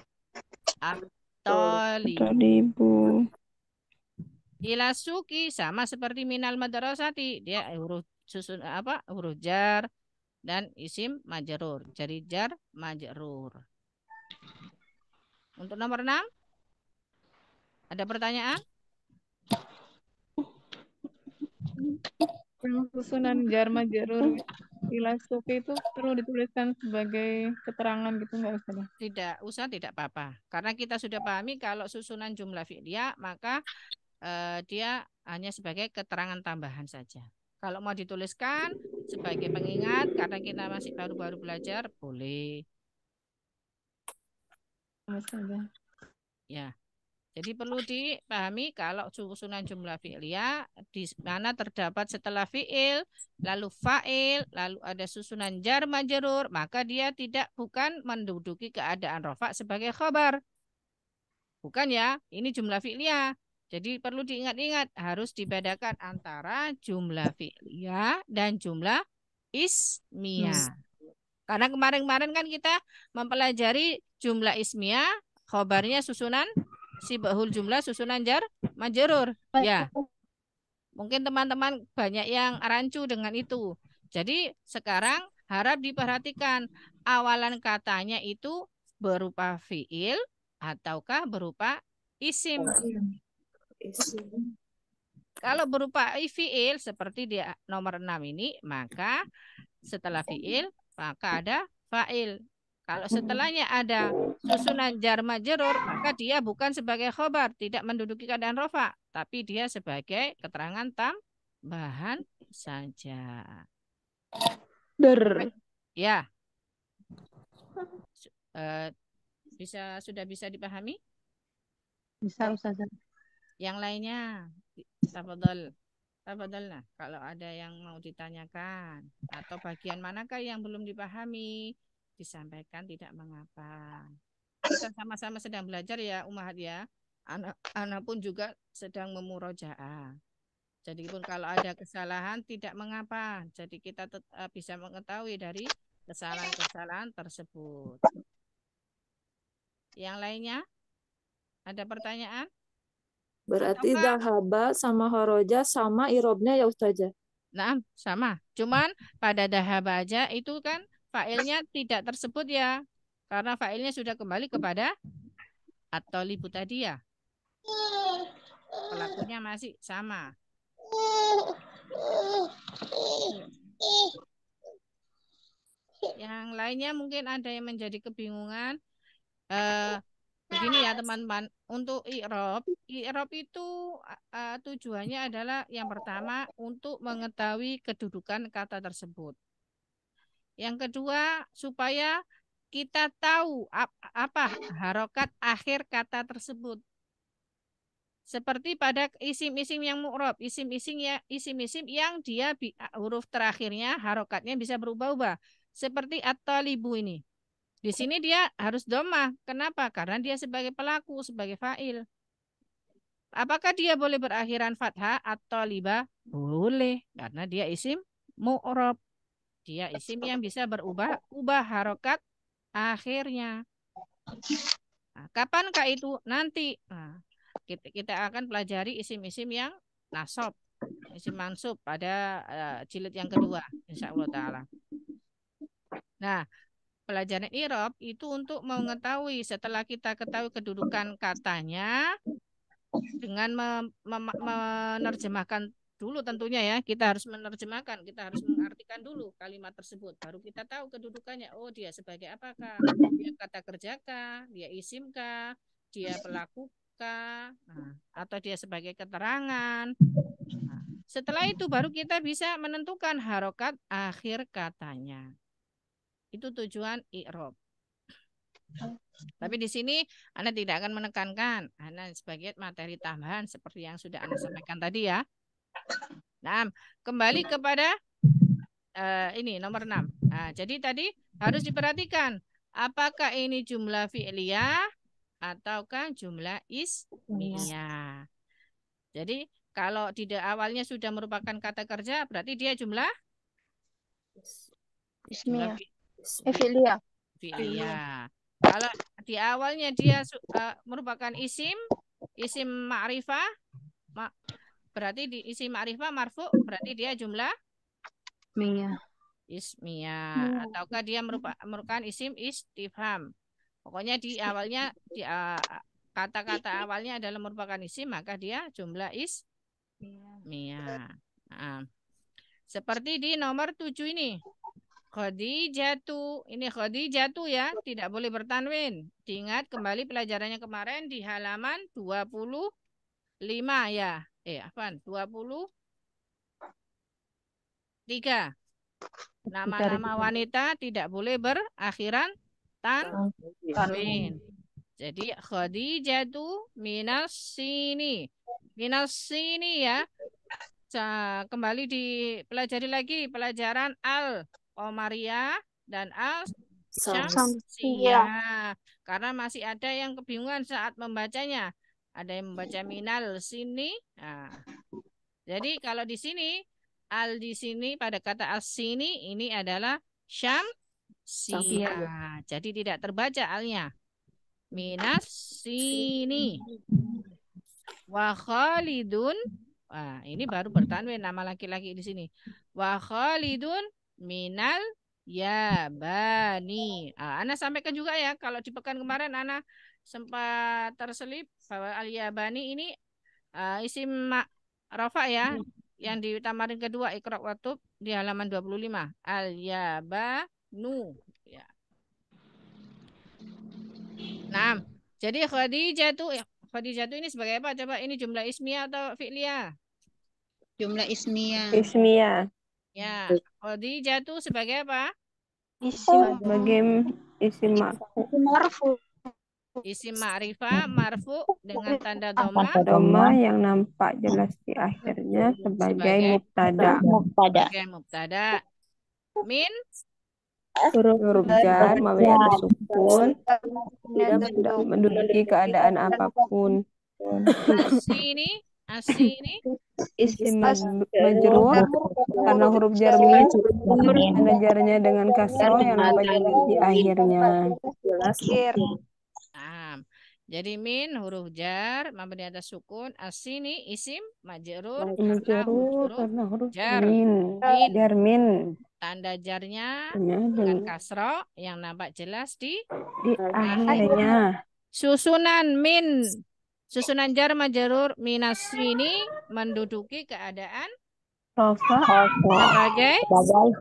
at-talibu. Ila suki sama seperti minal madrasati, dia huruf susun huruf jar dan isim majrur. Jadi jar majrur. Untuk nomor 6 ada pertanyaan? Yang susunan jar majrur ila suki itu perlu dituliskan sebagai keterangan gitu nggak usah? Tidak usah, tidak apa-apa. Karena kita sudah pahami kalau susunan jumlah fi'liyah maka dia hanya sebagai keterangan tambahan saja. Kalau mau dituliskan sebagai pengingat karena kita masih baru-baru belajar, boleh. Ya. Jadi perlu dipahami kalau susunan jumlah fi'liyah di mana terdapat setelah fi'il, lalu fa'il, lalu ada susunan jar majrur, maka dia bukan menduduki keadaan rafa sebagai khabar. Bukan ya, ini jumlah fi'liyah. Jadi perlu diingat-ingat harus dibedakan antara jumlah fi'liyah dan jumlah ismiyah. Karena kemarin-kemarin kan kita mempelajari jumlah ismiyah, khobarnya susunan sibahul jumlah susunan jar majrur. Ya. Mungkin teman-teman banyak yang rancu dengan itu. Jadi sekarang harap diperhatikan awalan katanya itu berupa fi'il ataukah berupa isim. Kalau berupa fi'il seperti di nomor 6 ini, maka setelah fi'il maka ada fa'il. Kalau setelahnya ada susunan jar majrur, maka dia bukan sebagai khobar, tidak menduduki keadaan rofa, tapi dia sebagai keterangan tambahan saja. Ya. Sudah bisa dipahami? Bisa, Ustazah. Yang lainnya, tafadhol. Nah, kalau ada yang mau ditanyakan atau bagian manakah yang belum dipahami, disampaikan tidak mengapa. Kita sama-sama sedang belajar ya, Ummahat ya. Anak pun juga sedang memurojaah. Jadi pun kalau ada kesalahan tidak mengapa. Jadi kita bisa mengetahui dari kesalahan-kesalahan tersebut. Yang lainnya? Ada pertanyaan? Berarti dahaba sama horoja sama irobnya ya Ustazah? Nah, sama. Cuman pada dahaba aja itu kan failnya tidak tersebut ya. Karena failnya sudah kembali kepada at-talibu tadi ya. Pelakunya masih sama. Yang lainnya mungkin ada yang menjadi kebingungan. Begini ya teman-teman, untuk i'rab itu tujuannya adalah yang pertama untuk mengetahui kedudukan kata tersebut. Yang kedua, supaya kita tahu apa harokat akhir kata tersebut. Seperti pada isim-isim yang mu'rab, isim-isim yang dia huruf terakhirnya harokatnya bisa berubah-ubah. Seperti at-talibu ini. Di sini dia harus dhammah. Kenapa? Karena dia sebagai pelaku, sebagai fa'il. Apakah dia boleh berakhiran fathah atau liba? Boleh, karena dia isim mu'rab. Dia isim yang bisa berubah harokat akhirnya. Nah, kapankah itu? Nanti. Nah, kita akan pelajari isim-isim yang nasab, isim mansub pada jilid yang kedua, insyaallah ta'ala. Nah, pelajaran i'rab itu untuk mengetahui setelah kita ketahui kedudukan katanya dengan menerjemahkan dulu tentunya ya, kita harus menerjemahkan, kita harus mengartikan dulu kalimat tersebut. Baru kita tahu kedudukannya. Oh, dia sebagai apakah? Dia kata kerjakah? Dia isimkah? Dia pelakukah? Nah, atau dia sebagai keterangan? Nah, setelah itu baru kita bisa menentukan harokat akhir katanya. Itu tujuan i'rob. Tapi di sini Anda tidak akan menekankan, Anda sebagai materi tambahan seperti yang sudah Anda sampaikan tadi ya. Nah, kembali kepada ini nomor 6. Nah, jadi tadi harus diperhatikan apakah ini jumlah fi'liyah ataukah jumlah ismiyah. Jadi kalau tidak awalnya sudah merupakan kata kerja, berarti dia jumlah Ismiyah. Fi'liyah. fi'liyah. Kalau di awalnya dia merupakan isim ma'rifah, berarti di isim ma'rifah marfu, berarti dia jumlah ismiyah. Ataukah dia merupakan isim istifham. Pokoknya di awalnya kata-kata awalnya adalah merupakan isim, maka dia jumlah ismiyah. Nah, seperti di nomor 7 ini. Khadijatu. Ini Khadijatu ya, tidak boleh bertanwin. Diingat kembali pelajarannya kemarin di halaman 25 ya. Apaan? 23. Nama-nama wanita tidak boleh berakhiran tanwin. Jadi Khadijatu minas sini. Minas sini ya. Kembali dipelajari lagi pelajaran al-Qamariyah dan al-Syamsiyah. Karena masih ada yang kebingungan saat membacanya. Ada yang membaca minal sini. Nah, jadi kalau di sini al di sini pada kata as sini ini adalah syamsiyah. Jadi tidak terbaca alnya. Minas sini. Wa Khalidun. Wah, ini baru bertanwin nama laki-laki di sini. Wa Khalidun minal yabani. Ana sampaikan juga ya, kalau di pekan kemarin Ana sempat terselip bahwa al-yabani ini isim rafa ya, yang di tamarin kedua Iqra waktub di halaman 25. Al-yabanu ya. Nah, jadi Khadijah ini sebagai apa? Coba ini jumlah ismiyah atau fi'liyah? Jumlah ismiyah. Ismiyah. Ya, Khadijah sebagai apa? Sebagai isim Marfu. Isim ma'rifah marfu dengan tanda dhamma doma yang nampak jelas di akhirnya sebagai mubtada. Sebagai mubtada. Min Huruf jar mabni atas sukun tidak menduduki keadaan apapun. Asini Isim majrur karena huruf jar min tanda jarnya dengan kasroh yang nampak jelas di akhirnya. Jadi min huruf jar mabni atas sukun, asini isim majrur karena huruf jar. Jar min Tanda jarnya dengan kasroh yang nampak jelas di akhirnya. Susunan jar majrur minas ini menduduki keadaan sebagai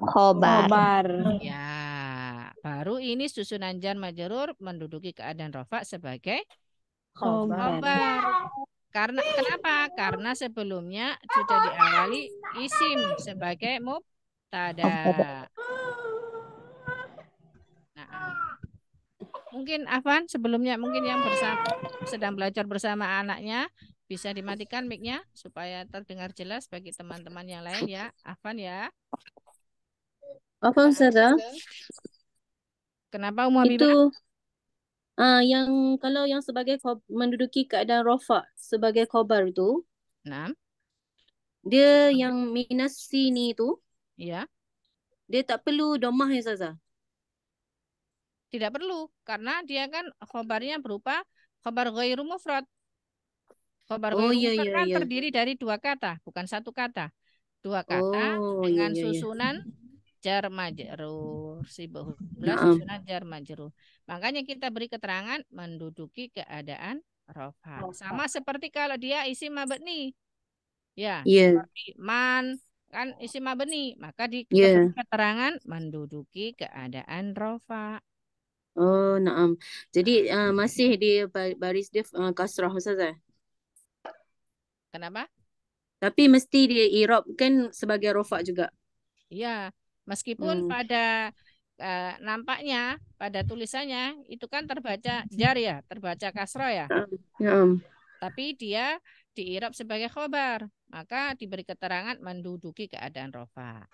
khobar. Ya, baru ini susunan jar majrur menduduki keadaan rofa sebagai khobar. Kenapa? Karena sebelumnya sudah diawali isim sebagai mubtada. Nah, mungkin Afan sebelumnya mungkin yang sedang belajar bersama anaknya bisa dimatikan mic-nya supaya terdengar jelas bagi teman-teman yang lain ya. Afan ya. Apa Ustazah? Kenapa Ummu Habibah? Itu yang kalau yang sebagai menduduki keadaan rofa sebagai khobar itu, Nah, dia yang minas sini itu, ya. dia tak perlu domah ya Ustazah. Tidak perlu karena dia kan khobarnya berupa khobar ghairu mufrad. Khobar ghairu mufrad kan terdiri dari dua kata, bukan satu kata. Dua kata dengan susunan jar majrur. Susunan jar majrur. Makanya kita beri keterangan menduduki keadaan rofa. Sama seperti kalau dia isim mabni. Ya, Ya, seperti man kan isim mabni, maka ya. diberi keterangan menduduki keadaan rofa. Oh, naam. Jadi masih di baris dif kasrah Ustazah. Kenapa? Tapi mesti di i'rab kan sebagai rofa juga. Iya, meskipun pada nampaknya pada tulisannya itu kan terbaca jar ya, terbaca kasro ya, Naam. tapi dia diirab sebagai khobar, maka diberi keterangan menduduki keadaan rofa.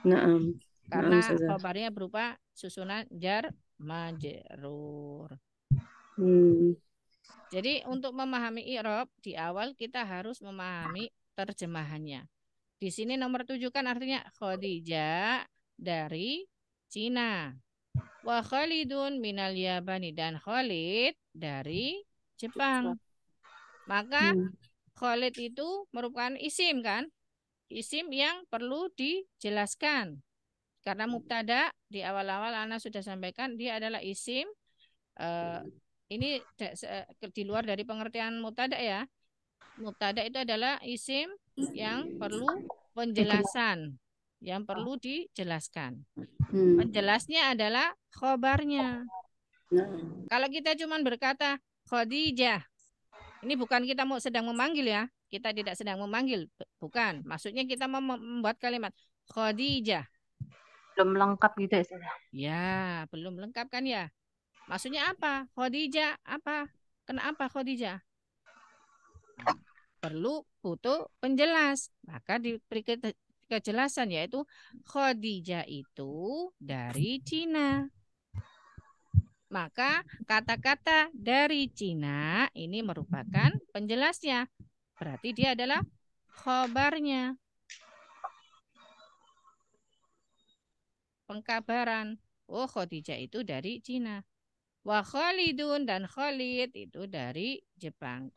Naam. Naam Karena Ustazah. khobarnya berupa susunan jar majrur. Jadi untuk memahami i'rab di awal kita harus memahami terjemahannya. Di sini nomor 7 kan artinya Khadijah dari Cina. Wa Khalidun minal Yabani, dan Khalid dari Jepang. Maka Khalid itu merupakan isim kan? Isim yang perlu dijelaskan. Karena mubtada di awal-awal Ana sudah sampaikan dia adalah isim. Ini di luar dari pengertian mubtada ya. Mubtada itu adalah isim yang perlu penjelasan, yang perlu dijelaskan. Penjelasnya adalah khobarnya. Kalau kita cuma berkata Khadijah, ini bukan kita mau sedang memanggil ya. Kita tidak sedang memanggil, bukan. Maksudnya kita mau membuat kalimat Khadijah. Belum lengkap gitu ya, Ustazah? Ya, belum lengkap kan ya. Maksudnya apa? Khadijah apa? Kenapa Khadijah? Perlu butuh penjelas. Maka diberi kejelasan yaitu Khadijah itu dari Cina. Maka kata-kata dari Cina ini merupakan penjelasnya. Berarti dia adalah khobarnya. Pengkabaran. Oh, Khadijah itu dari Cina. Wa Khalidun, dan Khalid itu dari Jepang.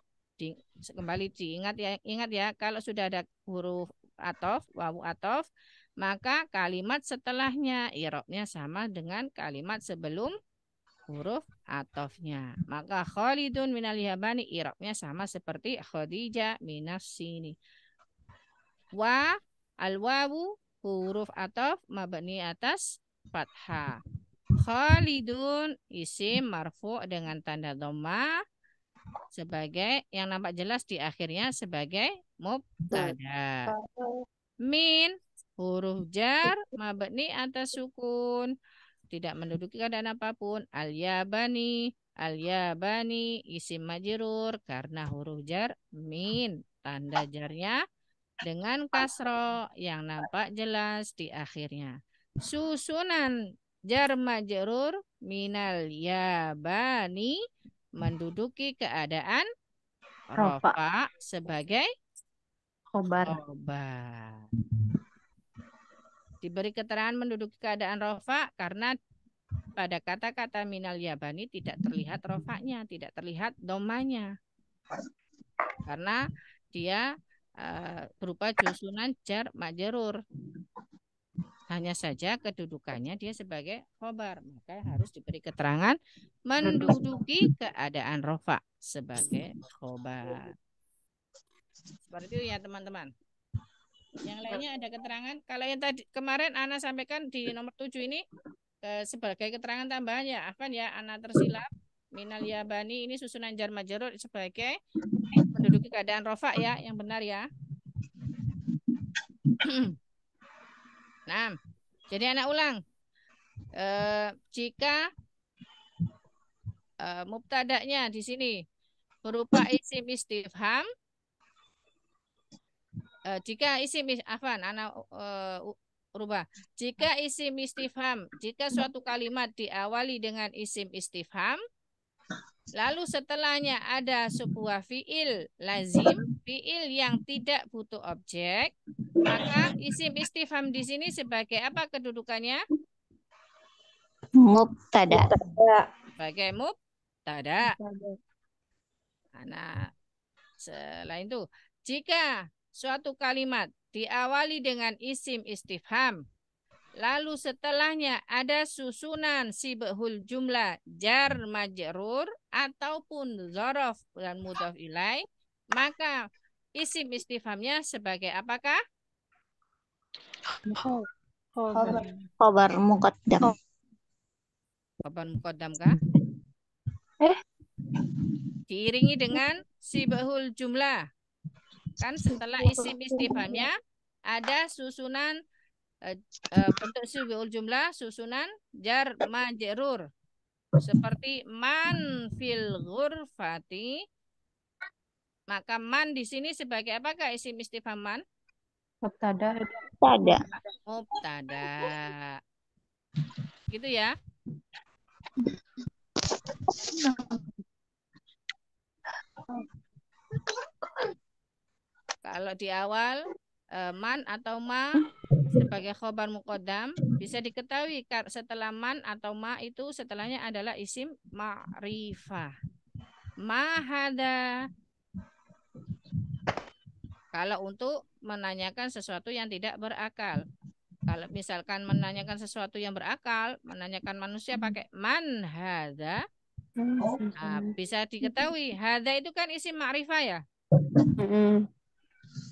Kembali diingat ya, ingat ya, kalau sudah ada huruf atof, wawu atof, maka kalimat setelahnya i'rabnya sama dengan kalimat sebelum huruf atofnya. Maka Khalidun minal Yabani i'rabnya sama seperti Khadijah minas sini. Wa al-wawu huruf atof mabni atas fathah. Khalidun isim marfu dengan tanda dhamma sebagai yang nampak jelas di akhirnya sebagai mubtada. Min huruf jar mabni atas sukun, tidak menduduki keadaan apapun. Al-yabani isim majrur karena huruf jar min, tanda jarnya dengan kasro yang nampak jelas di akhirnya. Susunan jar majrur minal yabani menduduki keadaan rofa sebagai khobar. Diberi keterangan menduduki keadaan rofa karena pada kata-kata minal yabani tidak terlihat rofanya, tidak terlihat domanya. Karena dia berupa susunan jar majrur. Hanya saja kedudukannya dia sebagai khobar, maka harus diberi keterangan menduduki keadaan rofa sebagai khobar. Seperti itu ya teman-teman. Yang lainnya ada keterangan. Kalau yang tadi kemarin Ana sampaikan di nomor 7 ini sebagai keterangan tambahan ya, Afan ya, Ana tersilap. Minal yabani ini susunan jar majrur sebagai menduduki keadaan rofa ya, yang benar ya. Nah, jadi anak ulang. Jika mubtada'nya di sini berupa isim istifham, jika isim afan anak rubah. Jika isim istifham, jika suatu kalimat diawali dengan isim istifham, lalu setelahnya ada sebuah fiil lazim, fiil yang tidak butuh objek, maka isim istifham di sini sebagai apa kedudukannya? Mubtada. Sebagai mubtada. Nah, selain itu, jika suatu kalimat diawali dengan isim istifham, lalu setelahnya ada susunan sibhul jumlah jar majrur ataupun dzaraf dan mudhaf ilaih, maka isim istifhamnya sebagai apakah? Khobar muqaddam. Khabar muqaddam kah? Diiringi dengan sibahul jumlah. Kan setelah isim istifhamnya ada susunan bentuk sibahul jumlah, susunan jar majrur. Seperti man fil ghurfati. Maka man di sini sebagai apakah isim istifham man? Mubtada. Tada. Mubtada. Gitu ya. Kalau di awal man atau ma sebagai khobar muqaddam bisa diketahui setelah man atau ma itu setelahnya adalah isim ma'rifah. Ma hada. Kalau untuk menanyakan sesuatu yang tidak berakal. Kalau misalkan menanyakan sesuatu yang berakal, menanyakan manusia pakai man hada, bisa diketahui. Hada itu kan isim ma'rifah ya.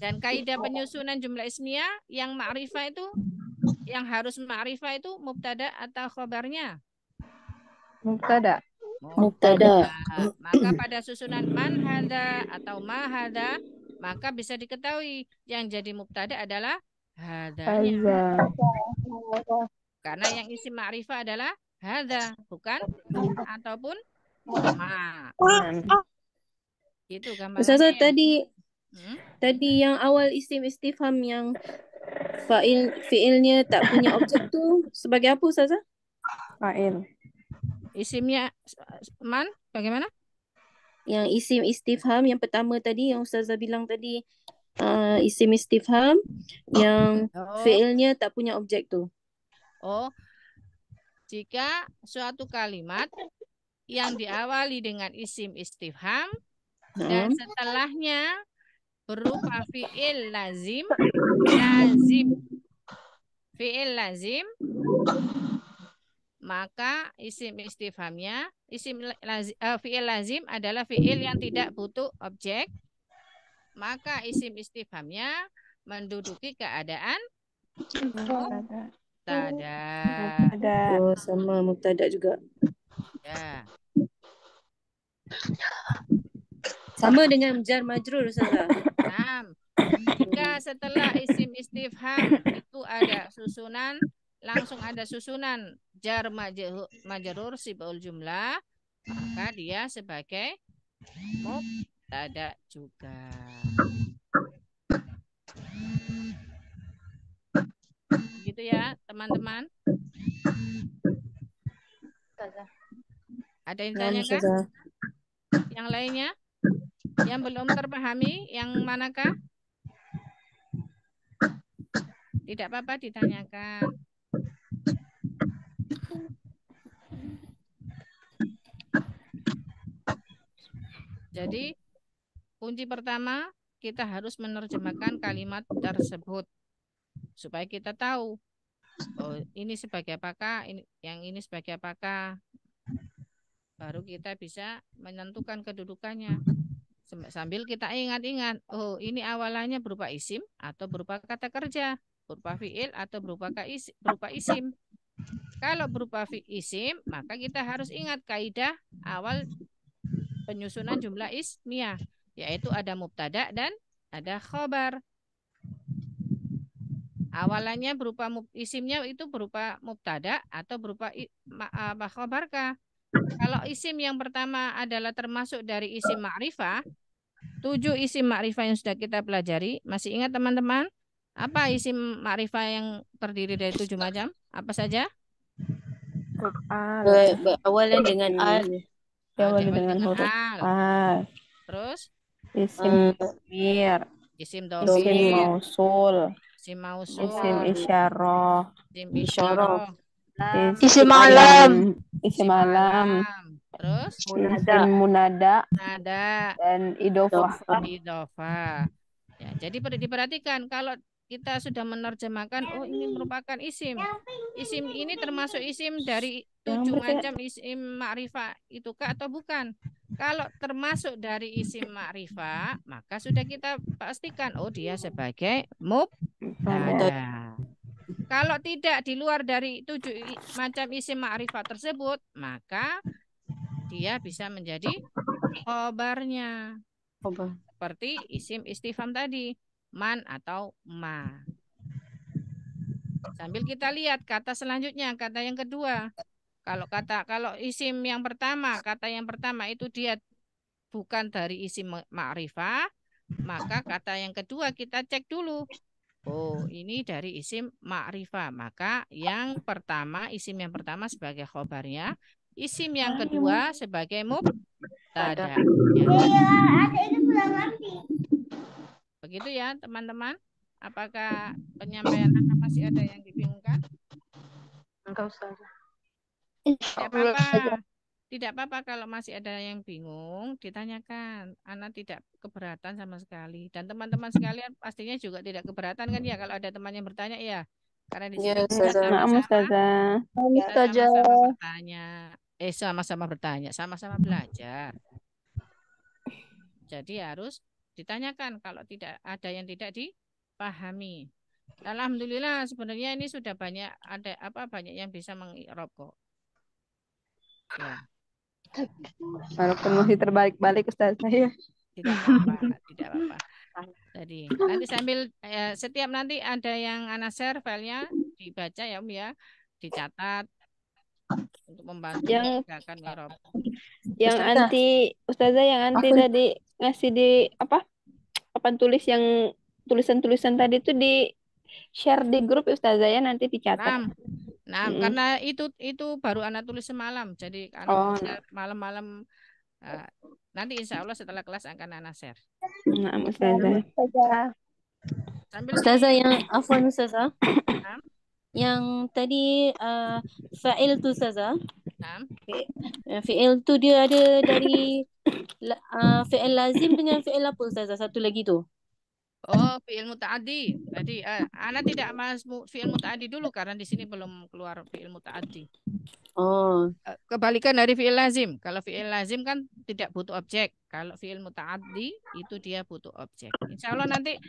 Dan kaidah penyusunan jumlah ismiyah yang ma'rifah itu, yang harus ma'rifah itu mubtada atau khobarnya? Mubtada. Mubtada. Maka pada susunan man hada atau ma hada, maka bisa diketahui yang jadi mubtada adalah hadanya. Karena yang isim ma'rifah adalah hada, bukan ataupun ma. Itu Ustazah gambarannya. tadi yang awal isim istifham yang fiilnya tak punya objek tu sebagai apa Ustazah? Fa'il. Isimnya man bagaimana? Yang isim istifham yang pertama tadi yang Ustazah bilang tadi, isim istifham yang fiilnya tak punya objek tu. Oh, jika suatu kalimat yang diawali dengan isim istifham dan setelahnya berupa fiil lazim, fiil lazim, maka isim istifhamnya, fiil lazim adalah fiil yang tidak butuh objek, maka isim istifhamnya menduduki keadaan mubtada. Oh, sama mubtada juga. Ya. Sama dengan jar majrur Ustazah. Jika setelah isim istifham itu ada susunan, langsung ada susunan jar majrur sibul jumlah, maka dia sebagai mubtada juga. Gitu ya, teman-teman. Ada yang tanyakan? Yang lainnya? Yang belum terpahami, yang manakah? Tidak apa-apa ditanyakan. Jadi, kunci pertama, kita harus menerjemahkan kalimat tersebut. Supaya kita tahu, oh ini sebagai apakah, yang ini sebagai apakah. Baru kita bisa menentukan kedudukannya. Sambil kita ingat-ingat, oh ini awalannya berupa isim atau berupa kata kerja, berupa fiil atau berupa isim. Kalau berupa isim, maka kita harus ingat kaidah awal penyusunan jumlah ismiyah, yaitu ada mubtada dan ada khobar. Awalannya berupa isimnya itu berupa mubtada atau berupa khobarkah. Kalau isim yang pertama adalah termasuk dari isim ma'rifah, 7 isim ma'rifah yang sudah kita pelajari. Masih ingat teman-teman? Apa isim ma'rifah yang terdiri dari 7 macam? Apa saja? Berawalnya dengan al. Diawali dengan huruf al. Terus? Isim dhamir. Isim mausul. Isim mausul. Isim isyarah. Isim alam. Isim alam. Terus? Isim munada. Dan idofah. Ya, jadi diperhatikan kalau kita sudah menerjemahkan, oh ini merupakan isim. Isim ini termasuk isim dari 7 macam isim ma'rifah itukah atau bukan? Kalau termasuk dari isim ma'rifah, maka sudah kita pastikan, oh dia sebagai mubtada. Kalau tidak di luar dari 7 macam isim ma'rifah tersebut, maka dia bisa menjadi khobarnya. Seperti isim istifham tadi, man atau ma. Sambil kita lihat kata selanjutnya, kata yang kedua. Kalau isim yang pertama, kata yang pertama itu dia bukan dari isim ma'rifah, maka kata yang kedua kita cek dulu. Oh, ini dari isim ma'rifah. Maka yang pertama, isim yang pertama sebagai khobarnya, isim yang kedua sebagai mubtada. Begitu ya, teman-teman. Apakah penyampaian Anda masih ada yang dibingungkan? Enggak usah. Tidak apa-apa. Tidak apa-apa kalau masih ada yang bingung, ditanyakan. Ana tidak keberatan sama sekali. Dan teman-teman sekalian pastinya juga tidak keberatan kan ya kalau ada teman yang bertanya ya. Karena di sini kita sama-sama bertanya. Sama-sama bertanya, sama-sama belajar. Jadi harus ditanyakan kalau tidak ada yang tidak dipahami. Alhamdulillah sebenarnya ini sudah banyak banyak yang bisa mengi'rab kok. Ya. Walaupun masih terbalik-balik Ustaz saya. Tidak apa-apa, tidak apa-apa. Jadi nanti sambil setiap nanti ada yang Ana share filenya dibaca ya ya, dicatat untuk membantu mengerjakan mi'rab. Yang Ustazah yang anti tadi ngasih di papan tulis yang tulisan-tulisan tadi itu di share di grup Ustazah ya, nanti dicatat. Nah, karena itu baru Ana tulis semalam. Jadi Ana malam-malam nanti insya Allah setelah kelas akan Ana share. Nah, Ustazah. Ustazah yang afwan Ustazah. Yang tadi fa'il tu Ustazah. Fi'il tu dia ada dari fi'il lazim dengan fi'il apa Ustazah? Satu lagi tu. Oh, fi'il muta'addi. Tadi Ana tidak masuk fi'il muta'addi dulu karena di sini belum keluar fi'il muta'addi. Oh. Kebalikan dari fi'il lazim. Kalau fi'il lazim kan tidak butuh objek. Kalau fi'il muta'addi itu dia butuh objek. Insya Allah nanti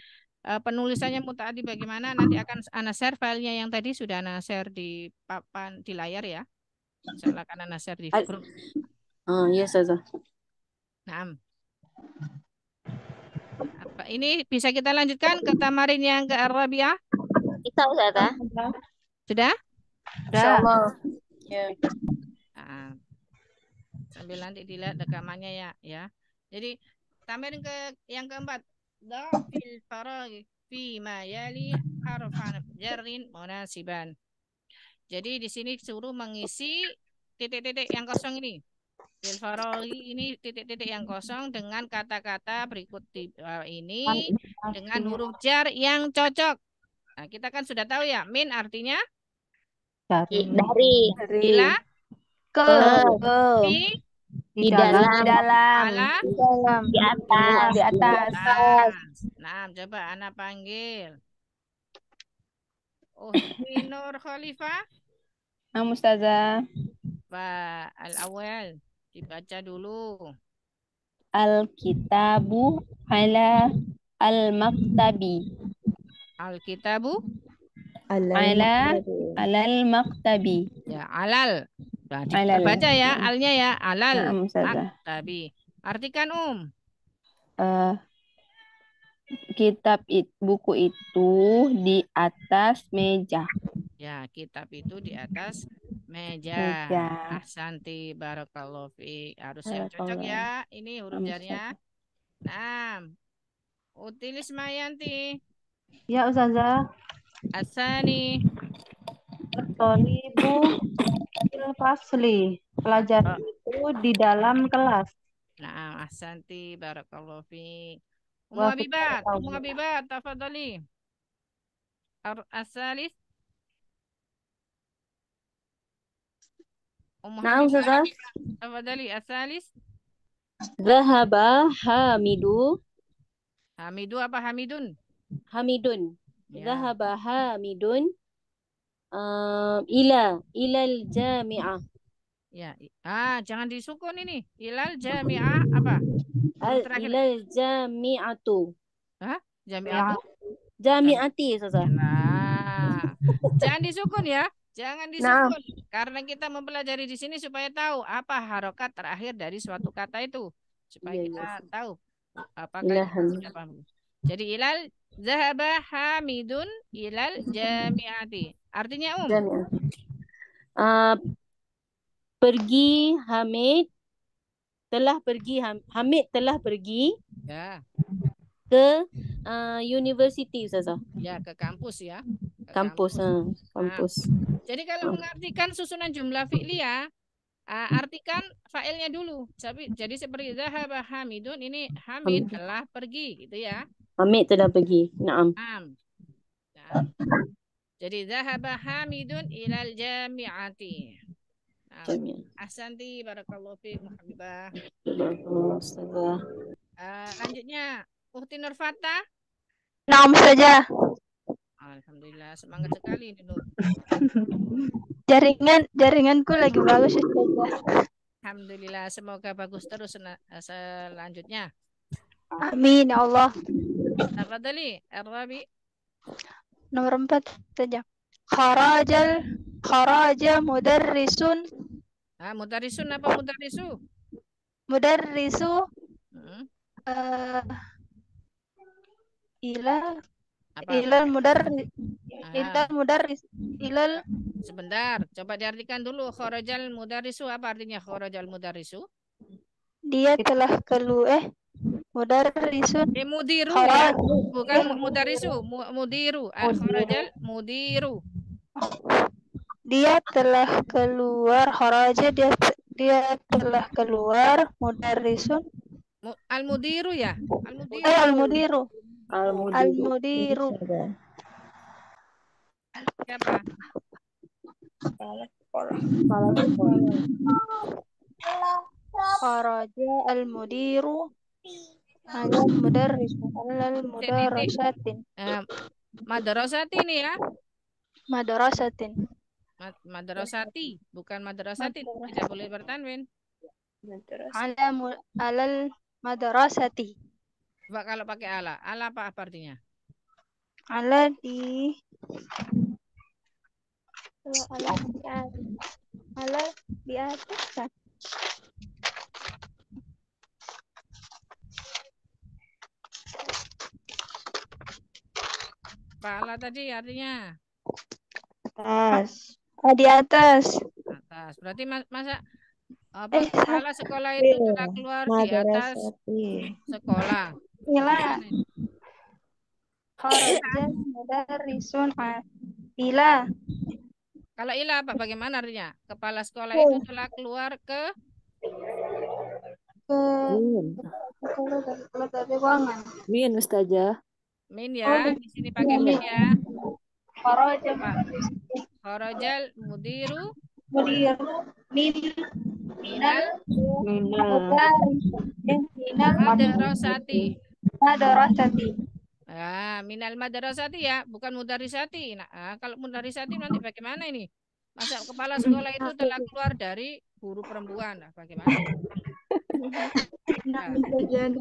penulisannya muta'addi bagaimana nanti akan Ana share filenya yang tadi sudah Ana share di papan di layar ya. Insya Allah akan Ana share di grup. Oh, iya Ustazah. Nah. Ini bisa kita lanjutkan ke tamarin yang ke Arabiah? Bisa Ustazah. Sudah? Insyaallah. Ya. Sambil nanti dilihat rekamannya ya. Jadi tamarin ke yang keempat. Da fil faraghi fi ma yali harfan jarrin munasiban. Jadi di sini suruh mengisi titik-titik yang kosong ini. Fil faraghi ini titik-titik yang kosong dengan kata-kata berikut ini dengan huruf jar yang cocok. Nah, kita kan sudah tahu ya, min artinya dari, ila, ke, di dalam, di atas. Nah, coba Ana panggil. Oh, Nur Khalifah. Ustazah. Pak al-awal dibaca dulu. Al-kitabu ala al-maktabi. Al-kitabu ala al-maktabi. Ya, alal. Nah, dibaca ya, alnya ya, alal maktabi. Artikan kitab buku itu di atas meja. Ya, kitab itu di atas meja. Ahsanti barakallahu fi. Harus yang cocok ya. Ini huruf jarnya. Nah, Utilis Mayanti. Ya Ustazah. Asani. Tolibu fil fasli. Pelajar itu di dalam kelas. Nah, ahsanti barakallahu fi. Ummu Habibat, tafadhali. Asalis. Naam Ustazah. Tafadhali asalis. Zahaba Hamidu. Hamidu apa Hamidun? Hamidun. Zahaba Hamidun ilal jami'ah. Ya. Jangan disukun ini. Ilal jami'ah apa? Huruf terakhir. Ilal jami'atu. Hah? Jami'atu? Jami'ati, Ustazah. Nah, jangan disukun ya. Jangan Nah, disukun. Karena kita mempelajari di sini supaya tahu apa harokat terakhir dari suatu kata itu. Supaya Iya, kita iya. tahu apakah kita Ilaham. sudah paham. Jadi ilal zahaba hamidun ilal jami'ati. Artinya Jami'ati. Pergi Hamid telah pergi Hamid telah pergi ya, ke university, Ustazah. ya ke kampus ya. Ke Kampus, kampus. Jadi kalau mengartikan susunan jumlah fi'liyah, artikan fa'ilnya dulu. Jadi seperti zahaba Hamidun, ini Hamid telah pergi gitu ya. Hamid telah pergi. Naam. Nah, jadi zahaba Hamidun ilal jami'ati. Nah, ahsanti barakallahu fiik muhabbibah. Ustazah. Lanjutnya Ukhti Nurfata. Naam saja. Alhamdulillah, semangat sekali ini Nur. Jaringanku lagi bagus Ustazah. Alhamdulillah, semoga bagus terus selanjutnya. Amin ya Allah. Tafadhali, Ar-Rabi. Nomor 4 saja. Kharaja mudarrisun. Mudarrisun apa mudarrisu? Mudarrisu ilal mudarris ilal. Sebentar, coba diartikan dulu kharajal mudarrisu, apa artinya kharajal mudarrisu? Dia telah keluar mudarrisun. Mudiru ya, bukan mudarrisu, mudiru. Kharajal mudiru. Dia telah keluar, kharaja dia telah keluar, mudarrisun. Al-mudiru ya, al-mudiru. Al-mudiru. Siapa? Kharaja al-mudiru alal mudarris alal mudarasatin. Madrasati ini ya. Madrasatin. Madrasati, bukan madrasatin. Tidak boleh bertanwin. Alal madrasati. Coba kalau pakai ala apa artinya? Ala di atas. Ala tadi artinya Atas. Di atas. Atas. Berarti masa kepala sekolah itu telah keluar di atas sekolah. Ila. Kharaja mudarrisun ila. Kalau ila apa? Bagaimana artinya? Kepala sekolah itu telah keluar ke ruangan. Min, Ustazah. Min ya, di sini pakai min ya. Kharajal mudiru minal madrasati. Minal madrasati ya, bukan mudarisati. Nah, kalau mudarisati nanti bagaimana ini? Masa kepala sekolah itu telah keluar dari guru perempuan, nah, bagaimana?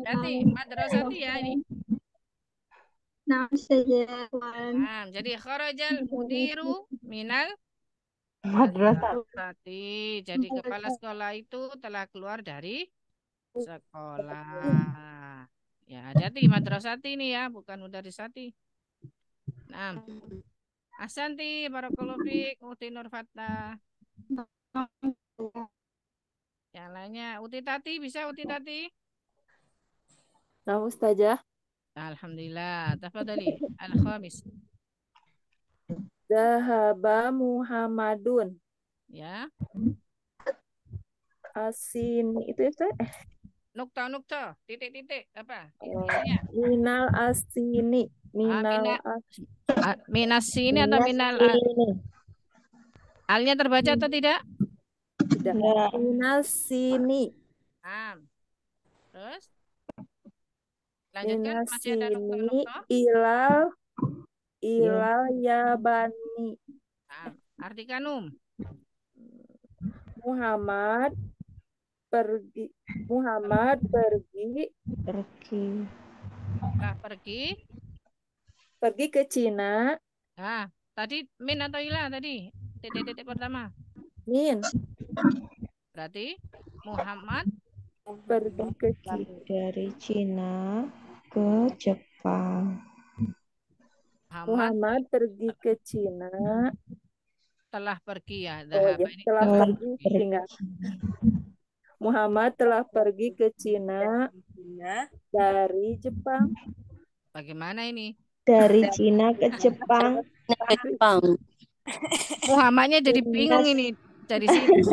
Nanti madrasati ya ini. Jadi kharajal mudiru minal madrasati. Jadi kepala sekolah itu telah keluar dari sekolah. Ya, hati-hati madrasati ini ya, bukan mudarisati. Nah, ahsanti barakallahu fiik Uti Nurfata. Yang lainnya Uti Tati, bisa Uti Tati? Nah, Ustazah. Alhamdulillah. Tafadhali al-khamis. Zahaba Muhammadun. Ya. Asin itu ya, Nukta, titik-titik apa? Minal asini. Minas sini atau minal alnya terbaca atau tidak? Tidak. Minas sini. Terus? Lanjutkan, masih ada nukta-nukta. Ilal yabani. Artikan Muhammad pergi Telah pergi ke Cina. Nah, tadi min atau ila tadi? Titik-titik pertama. Min Berarti Muhammad pergi ke Cina. Dari Cina ke Jepang. Muhammad pergi ke Cina. telah pergi ya. Oh Dahaba ya, ini telah Telah pergi tinggal. Muhammad telah pergi ke Cina dari Jepang. bagaimana ini? Dari Cina ke Jepang. Ke Jepang. Muhammadnya jadi bingung ini. Dari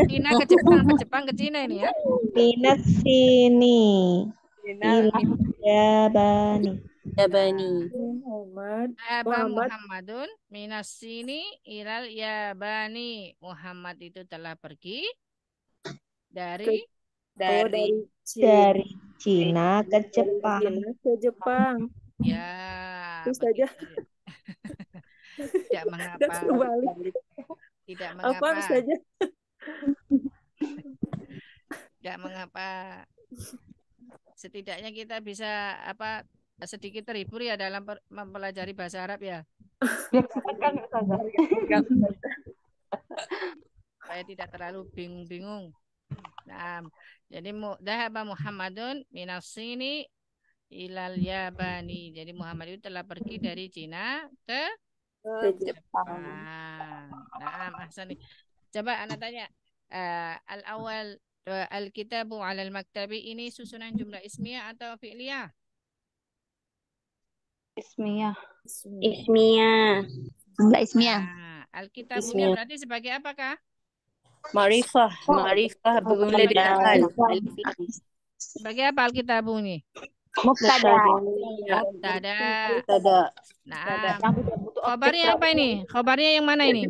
Cina ke Jepang ke Cina ini ya. Minat sini. Ilal Yabani. Yabani. Dhahaba Muhammadun minas sini ilal Yabani. Muhammad itu telah pergi dari Cina ke Jepang. ya. Itu saja. Tidak mengapa. Tidak mengapa. Apa saja? Tidak mengapa. Setidaknya kita bisa sedikit terhibur ya dalam mempelajari bahasa Arab ya. Supaya tidak terlalu bingung-bingung. Nah, jadi dhahaba Muhammadun minas sini ilal Yabani. Jadi Muhammad itu telah pergi dari Cina ke Jepang. Nah, ahsani. Coba anak tanya. Al-awal al-kitabu 'alal maktabi ini susunan jumlah ismiyah atau fi'liyah? Ismiyah. Jumlah ismiyah. Nah, al-kitabunya berarti sebagai apakah? Ma'rifah bermula dengan al. Sebagai apa al-kitabu ini? Mubtada. Nah, khabarnya apa ini? Khabarnya yang mana ini?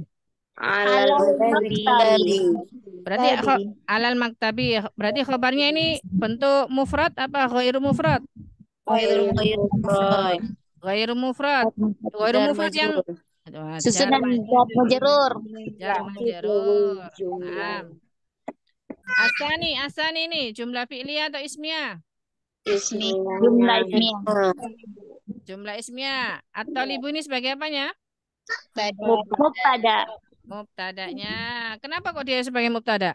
Alal maktabi. Berarti alal maktabi. Berarti khabarnya ini bentuk mufrad apa ghairu mufrad? Ghairu mufrad. Ghairu mufrad yang susunan majrur. jar majrur. Nah. Asani ini jumlah fi'liyah atau ismiyah? Jumlah ismiyah. Jumlah ismiyah. At-talibu ini sebagai apanya? Mubtada. Mubtadanya. Kenapa kok dia sebagai mubtada?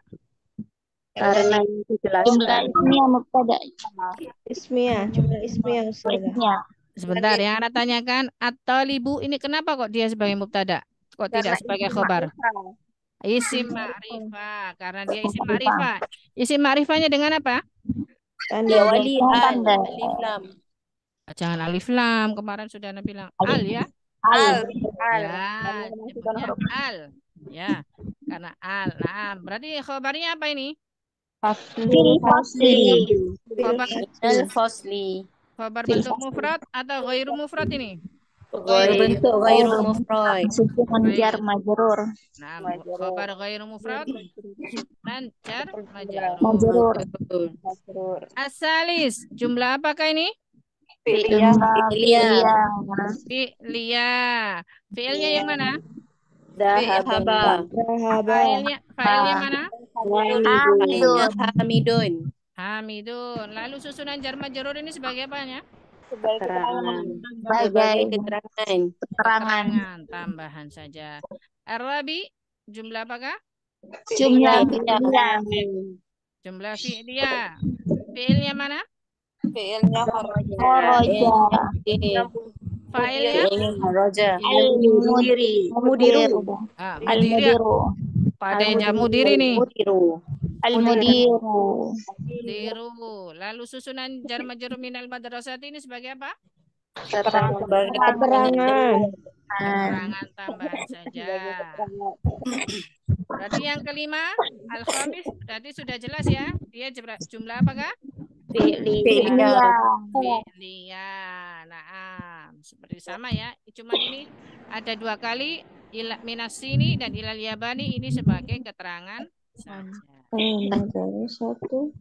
Karena jumlah ismiyah mubtada. Jumlah ismiyah Ustazah. Sebentar yang Anda tanyakan at-talibu ini kenapa kok dia sebagai mubtada? Kok tidak sebagai khobar? Isim ma'rifah. Karena dia isim ma'rifah. Isim ma'rifahnya dengan apa? Diawali Tanda. alif lam. Jangan alif lam. Kemarin sudah Anda bilang al ya. Ya, nyebutnya al. Ya, karena al. Nah, berarti khobarnya apa ini? Fasli. Khobar bentuk mufrad atau ghairu mufrad ini? Bentuk ghairu mufrad. Susunan jar majrur. Nah, khobar ghairu mufrad dan jar Majrur. Asalis, jumlah apakah ini? Fi'liyah. Fi'liyah. Fi'ilnya yang mana? Dhahaba. Fa'ilnya mana? Hamidun. Hamidun. Lalu susunan jar majrur ini sebagai apanya? Sebagai keterangan. Tambahan saja. Ar-rabi, jumlah apakah? Jumlah fi'liyah. Jumlah fi'liyah. Fi'ilnya mana? Kharaja. Fa'ilnya? Al-mudiru. Al-mudiru. Pada yang mudiri nih. Al-mudiru. Diru. Lalu susunan jar majrur minal madrasah ini sebagai apa? Keterangan. Keterangan tambahan saja. Berarti yang kelima, al-khamis, berarti sudah jelas ya. Dia jumlah apakah? Fi'liyah. Nah, seperti sama ya. Cuma ini ada 2 kali minas sini dan ilal yabani ini sebagai keterangan saja. Satu.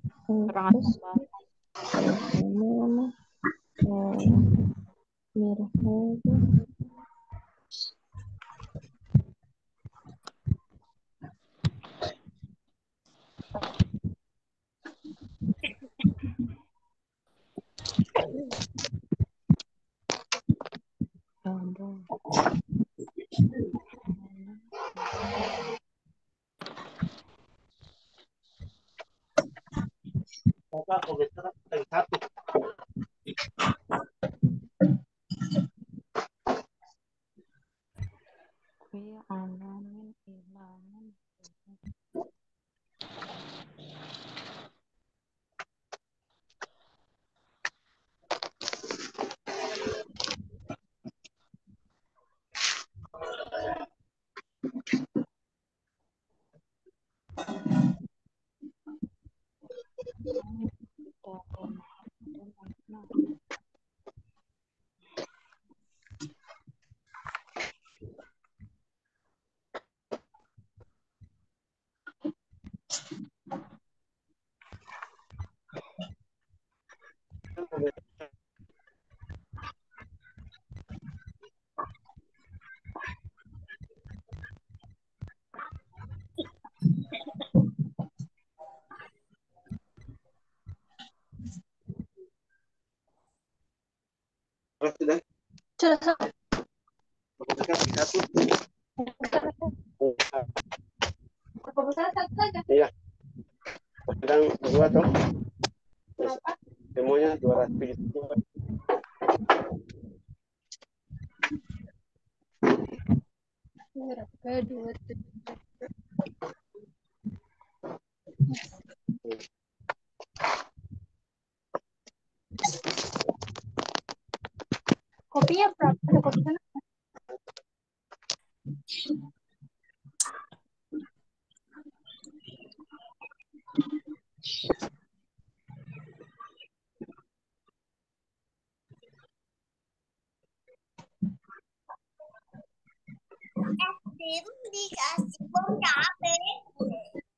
Iya. Kadang dua toh. Semuanya 200. Kopinya berapa? Ada kopi sana?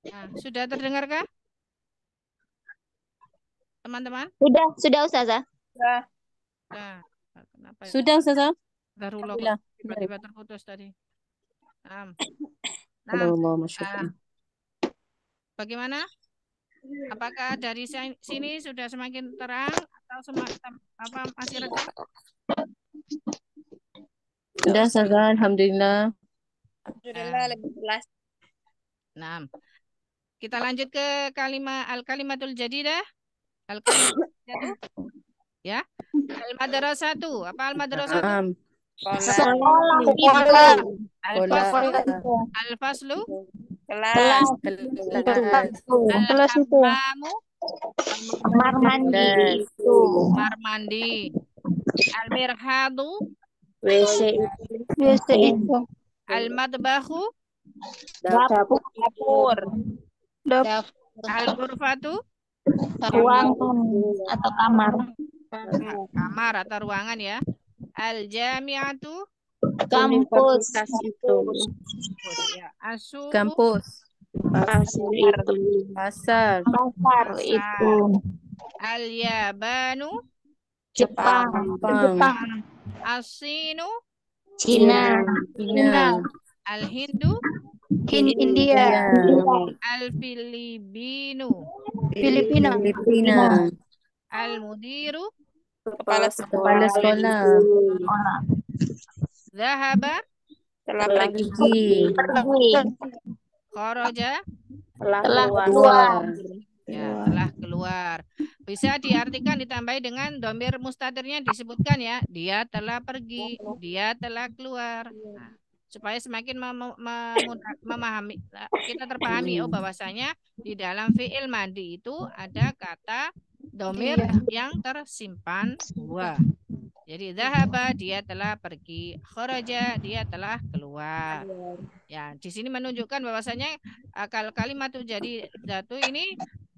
Nah, sudah terdengarkah, teman-teman? Sudah Ustazah. Nah, kenapa ya? Sudah, Ustazah? Darulah kok Alhamdulillah. tiba-tiba terputus tadi. Nah, Allah, Masya Allah. bagaimana? Apakah dari sini sudah semakin terang atau masih redup? Sudah, Ustazah. Alhamdulillah. Alhamdulillah lebih jelas. Nah, kita lanjut ke al-kalimatul jadidah. Al-kalimatul jadidah. Ya. Al-madrasatu. Apa al-madrasatu? Sekolah. Al-faslu. Kelas. Kelas itu. Al-hammamu. Kamar mandi itu. Kamar mandi. Al-mirhadu. WC itu. Al-madbahu. Dapur. Al-ghurfatu. Ruangan atau kamar. Kamar atau ruangan ya. Al-jami'atu. Kampus. Ya. As-suqu. Kampus. Pasar. Pasar itu. Al-yabanu. Jepang. As-sinu. Cina. Al-hindu. India. Al-filipinu. Filipina. Al-mudiru. Kepala sekolah. Zahaba. Telah pergi. Kharaja. Telah keluar. Ya, telah keluar. Bisa diartikan ditambahi dengan domir mustatirnya disebutkan ya. Dia telah pergi, dia telah keluar. Nah, supaya semakin memahami, kita terpahami bahwasanya di dalam fi'il madi itu ada kata domir yang tersimpan dua. Jadi zahaba dia telah pergi, kharaja dia telah keluar. Ya, di sini menunjukkan bahwasanya akal kalimat jadi datu ini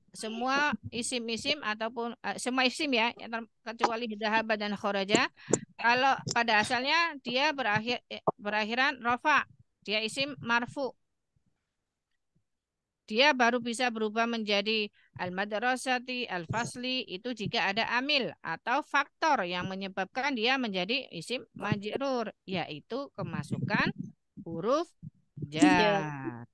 semua isim-isim ataupun semua isim ya, kecuali zahaba dan kharaja. Kalau pada asalnya dia berakhiran rafa, dia isim marfu. Dia baru bisa berubah menjadi al-madrasati, al-fasli itu jika ada amil atau faktor yang menyebabkan dia menjadi isim majrur, yaitu kemasukan huruf jar.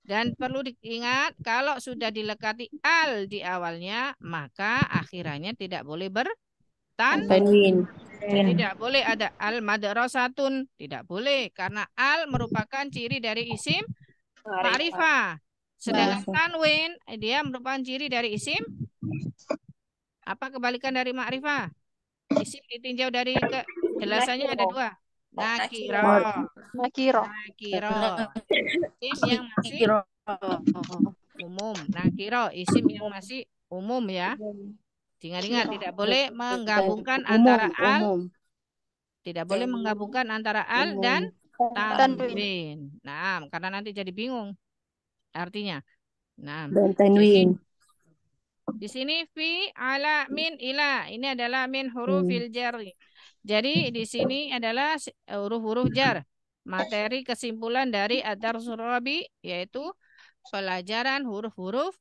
Dan perlu diingat kalau sudah dilekati al di awalnya, maka akhirannya tidak boleh bertanwin. Tidak boleh ada al-madrasatun, tidak boleh karena al merupakan ciri dari isim ma'rifah. Sedangkan tanwin dia merupakan ciri dari isim Apa kebalikan dari ma'rifah? Isim ditinjau dari kejelasannya ada dua. Nakiro. Nakiro. Nakiro. Isim yang masih umum. Nakiro, isim yang masih umum ya. Ingat-ingat tidak boleh menggabungkan antara al, tidak boleh menggabungkan antara al dan tanwin. Nah, karena nanti jadi bingung artinya. Nah, Dan tanwin. di sini fi, ala, min, ila. Ini adalah min hurufil jar. Jadi di sini adalah huruf-huruf jar. Materi kesimpulan dari ad-darsul rabi yaitu pelajaran huruf-huruf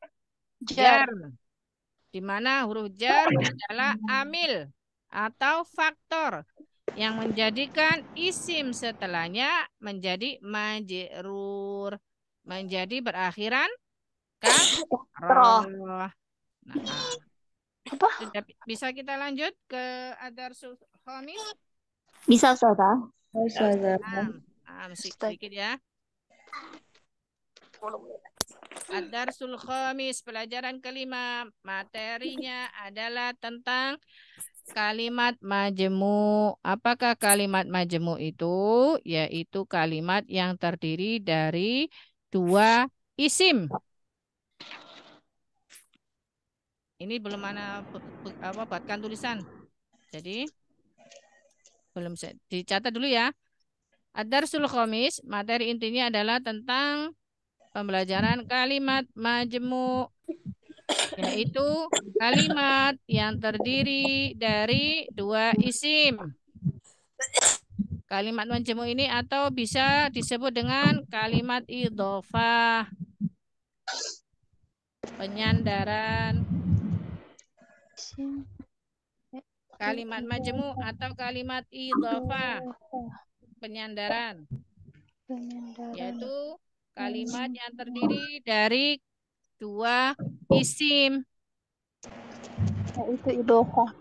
jar. Di mana huruf jar adalah amil atau faktor yang menjadikan isim setelahnya menjadi majrur, menjadi berakhiran kasroh. Nah, sudah bisa kita lanjut ke ad-darsul khamis? Bisa, Ustazah. Ustazah. Sedikit ya. Ad-darsul khamis, pelajaran kelima, materinya adalah tentang kalimat majmu. Apakah kalimat majmu itu? Yaitu kalimat yang terdiri dari dua isim. Ini belum mana buatkan tulisan. Jadi belum dicatat dulu ya. Ad-darsul khamis, materi intinya adalah tentang pembelajaran kalimat majmu, yaitu kalimat yang terdiri dari dua isim. Kalimat majmu ini atau bisa disebut dengan kalimat idhofah, penyandaran. Kalimat majmu atau kalimat idhofah, penyandaran. Yaitu kalimat yang terdiri dari dua isim. Itu idhofah.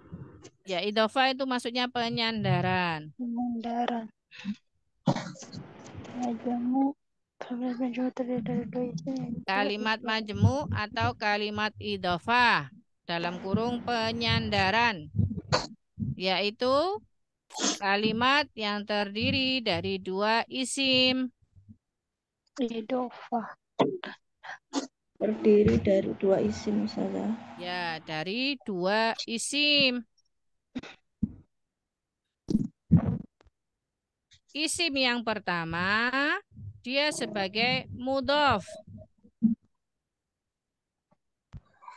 Ya, idhofah itu maksudnya penyandaran. Penyandaran. Majmu. Kalimat majmu atau kalimat idhofah dalam kurung penyandaran, yaitu kalimat yang terdiri dari dua isim. Idhofah. Terdiri dari dua isim saja. Ya, dari dua isim. Isim yang pertama, dia sebagai mudhof.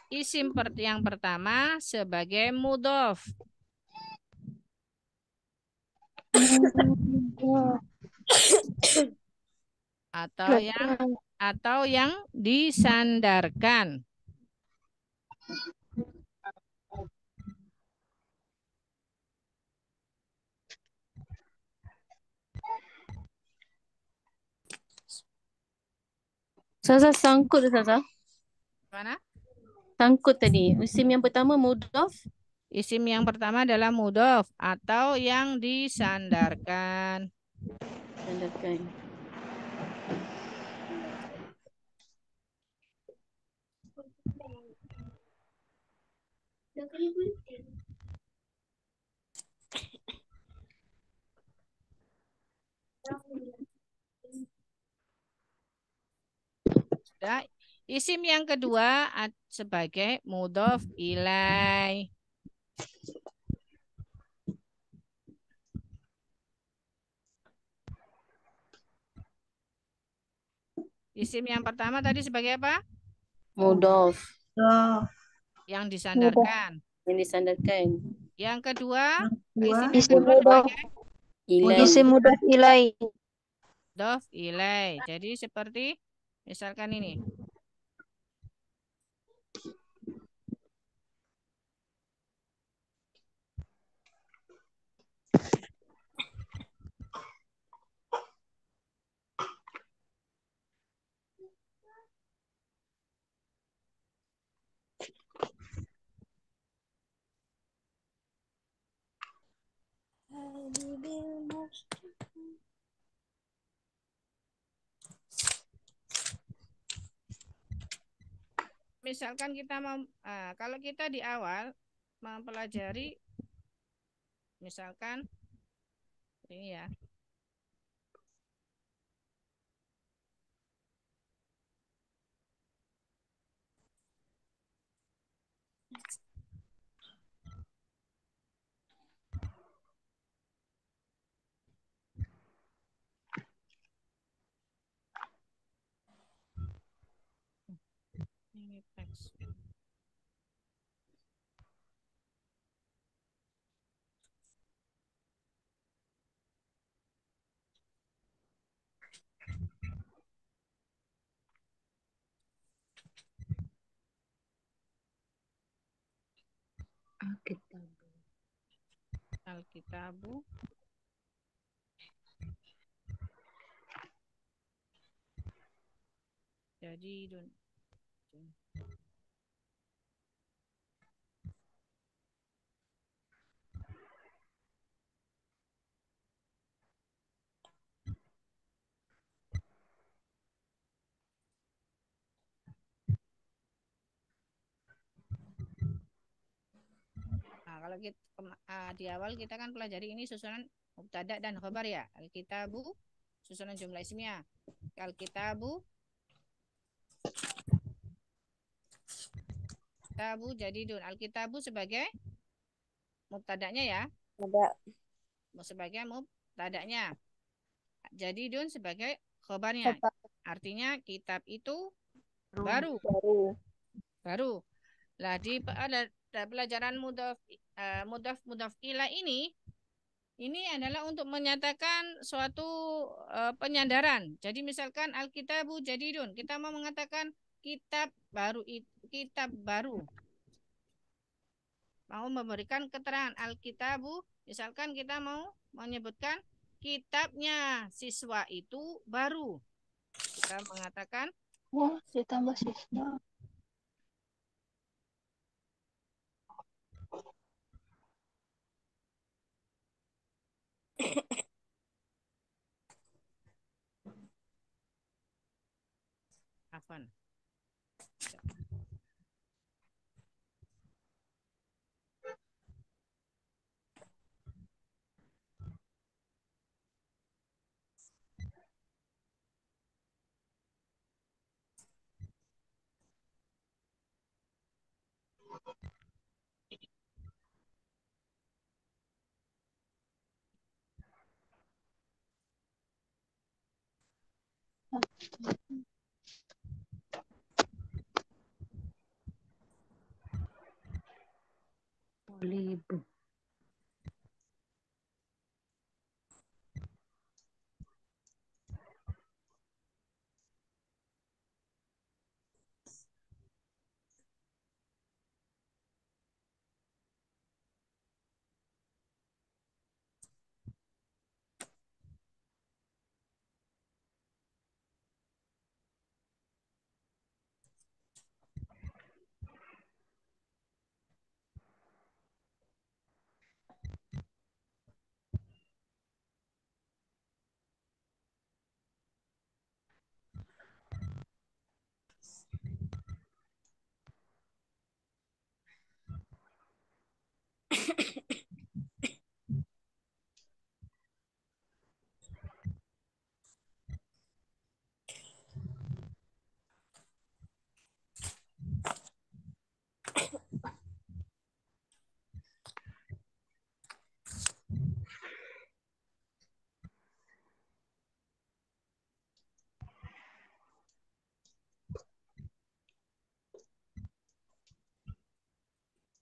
Isim yang pertama sebagai mudhof. Atau yang disandarkan. Ustazah sangkut, Ustazah. Mana? Sangkut tadi. Isim yang pertama mudhaf. Isim yang pertama adalah mudhof atau yang disandarkan. Sandarkan. Nah, isim yang kedua sebagai mudhof ilai. Isim yang pertama tadi sebagai apa? Mudhaf. Yang disandarkan. Yang disandarkan. Yang kedua, Isim mudhaf. Isim mudhaf ilai. Mudhof ilai. Jadi seperti misalkan ini. misalkan kita mau, kalau kita di awal mempelajari, misalkan ini ya, ini teks. Alkitabu jadidun. Nah, kalau kita di awal kita kan pelajari ini susunan mubtada dan khabar ya. Alkitabu susunan jumlah ismiyah. Alkitabu kitabu jadidun. Alkitabu sebagai mubtadanya ya. Sebagai mubtadanya. Jadidun sebagai khabarnya. Artinya kitab itu baru. Baru. Lah di pelajaran mudhaf ilah ini adalah untuk menyatakan suatu penyandaran. Jadi misalkan Alkitabu jadidun, kita mau mengatakan kitab baru, kitab baru. Mau memberikan keterangan Alkitabu, misalkan kita mau menyebutkan kitabnya siswa itu baru. Kita mengatakan Wah, ditambah siswa. afan. Polibu.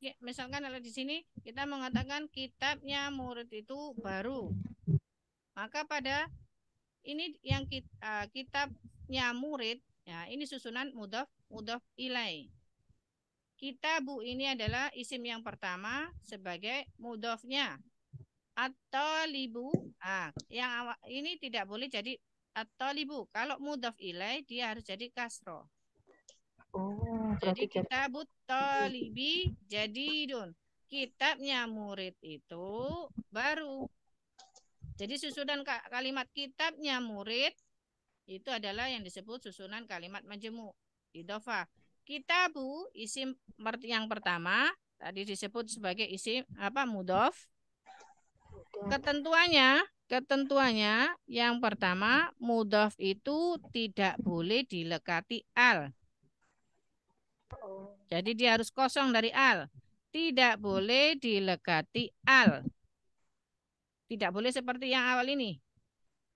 Ya, misalkan kalau di sini kita mengatakan kitabnya murid itu baru. Maka pada ini yang kitabnya murid, ya ini susunan mudhaf ilai. Kitabu ini adalah isim yang pertama sebagai mudhafnya. At-talibu, yang ini tidak boleh jadi at-talibu. Kalau mudhaf ilai dia harus jadi kasroh. Oh, Jadi berarti kitabut talibi jadidun. Kitabnya murid itu baru. Jadi susunan kalimat kitabnya murid itu adalah yang disebut susunan kalimat majmu', idhofah. Kitabu isim yang pertama tadi disebut sebagai isim mudhof. Ketentuannya yang pertama mudhof itu tidak boleh dilekati al. Jadi dia harus kosong dari al. Tidak boleh dilekati al. Tidak boleh seperti yang awal ini.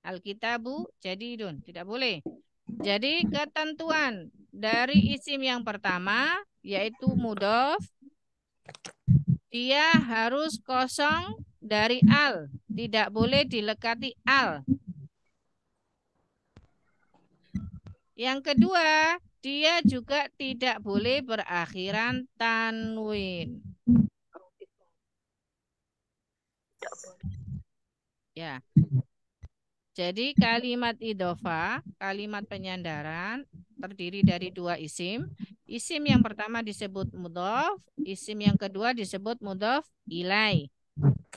Alkitabu jadidun. Tidak boleh. Jadi ketentuan dari isim yang pertama yaitu mudhof, dia harus kosong dari al. Tidak boleh dilekati al. Yang kedua, dia juga tidak boleh berakhiran tanwin. Ya. Jadi kalimat idhofah, kalimat penyandaran terdiri dari dua isim. Isim yang pertama disebut mudhof, isim yang kedua disebut mudhof ilai.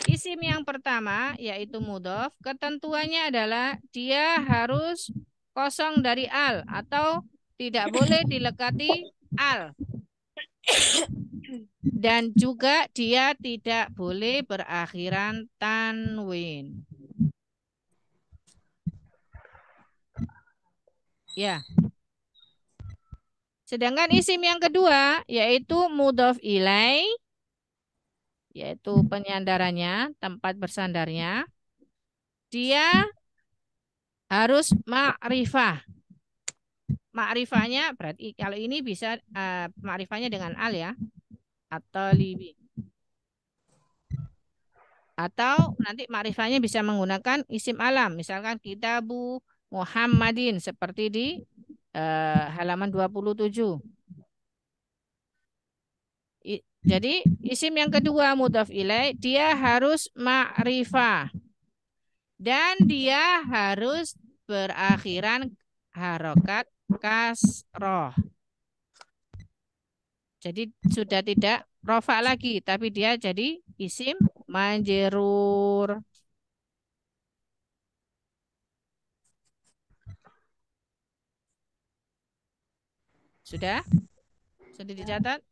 Isim yang pertama yaitu mudhof, ketentuannya adalah dia harus kosong dari al atau tidak boleh dilekati al. Dan juga dia tidak boleh berakhiran tanwin. Ya. Sedangkan isim yang kedua yaitu mudhof ilai, yaitu penyandarannya, tempat bersandarnya. Dia harus ma'rifah. Ma'rifahnya berarti kalau ini bisa ma'rifahnya dengan al ya. Atau libi. Atau nanti ma'rifahnya bisa menggunakan isim alam. Misalkan kitabu Muhammadin seperti di halaman 27. Jadi isim yang kedua mudhof ilaih dia harus ma'rifah dan dia harus berakhiran harokat kasroh. Jadi sudah tidak rofa lagi tapi dia jadi isim majrur. Sudah? Sudah dicatat?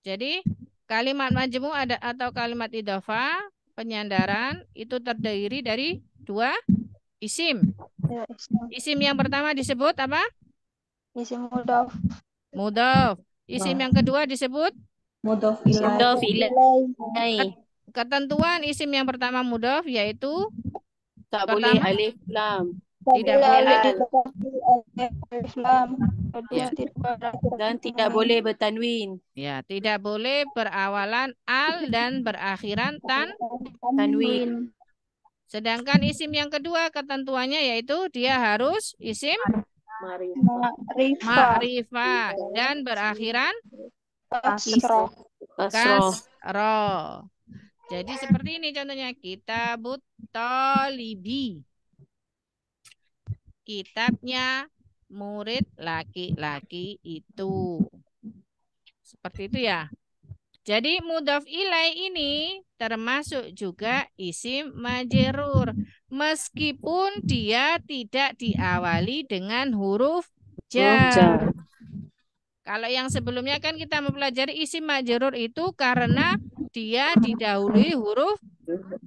Jadi kalimat majmu ada atau kalimat idhofah penyandaran itu terdiri dari dua isim. Ya, isim. Isim yang pertama disebut apa? Isim mudhof. Mudhof. Isim yang kedua disebut Mudhof ilai. Mudhof ilai. Ketentuan isim yang pertama mudhof yaitu Tak boleh pertama alif lam. tidak boleh al. Alif lam. Kedua Ya. tidak Dan tidak boleh bertanwin. Ya, tidak boleh berawalan al dan berakhiran Tanwin. Sedangkan isim yang kedua ketentuannya yaitu dia harus isim ma'rifah. ma'rifah dan berakhiran Kasroh. Kasroh. kasroh. Jadi seperti ini contohnya kitabut tolibi. Kitabnya murid laki-laki itu. Seperti itu ya. Jadi mudhof ilai ini termasuk juga isim majrur meskipun dia tidak diawali dengan huruf jar. Kalau yang sebelumnya kan kita mempelajari isim majrur itu karena dia didahului huruf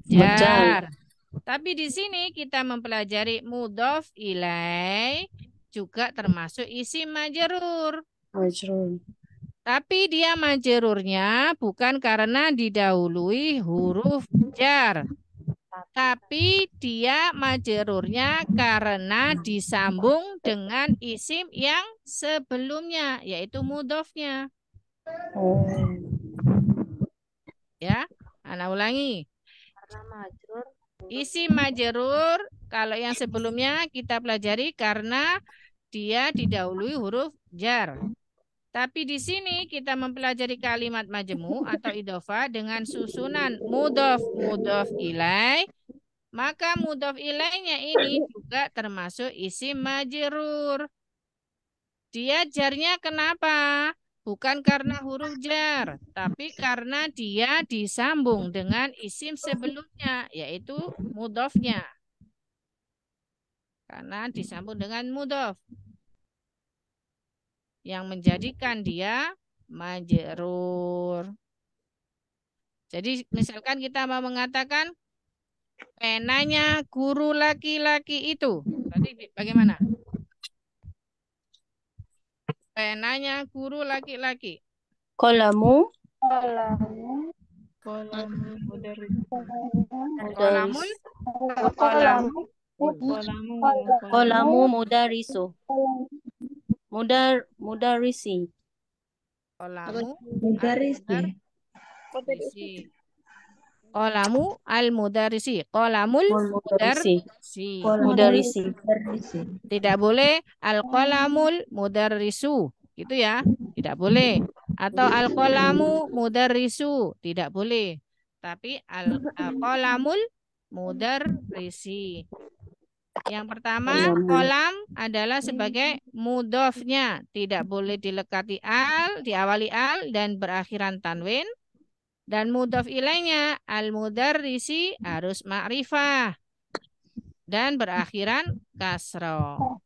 jar. Tapi di sini kita mempelajari mudhof ilai juga termasuk isim majrur. Tapi dia majrurnya bukan karena didahului huruf jar. Tapi dia majrurnya karena disambung dengan isim yang sebelumnya, yaitu mudhofnya. Ya, Ana ulangi. Isim majrur, kalau yang sebelumnya kita pelajari karena dia didahului huruf jar. Tapi di sini kita mempelajari kalimat majmu atau idhofah dengan susunan mudhof ilai. Maka mudhof ilainya ini juga termasuk isim majrur. Dia jarnya kenapa? Bukan karena huruf jar, tapi karena dia disambung dengan isim sebelumnya, yaitu mudhofnya. Karena disambung dengan mudhof. yang menjadikan dia majrur. Jadi misalkan kita mau mengatakan penanya guru laki-laki itu. Tadi bagaimana? Penanya guru laki-laki. Qalamu Kolamu. Kolamu mudaris. Qalamun, Kolamu. Kolamu. Qalamu mudarisu. Mudarisi. qalamu Mudarisi. al-mudarrisi. Qalamu al-mudarrisi. Qalamul Mudarisi. mudarrisi. Mudarisi. Mudarisi. Tidak boleh al-qalamul mudarrisu. Gitu ya. Tidak boleh. Atau al-qalamu mudarrisu. Tidak boleh. Tapi al-qalamul mudarrisi. Yang pertama, kolam adalah sebagai mudhofnya. Tidak boleh dilekati al, diawali al, dan berakhiran tanwin. Dan mudhof ilainya, al-mudarrisi harus ma'rifah. Dan berakhiran kasroh.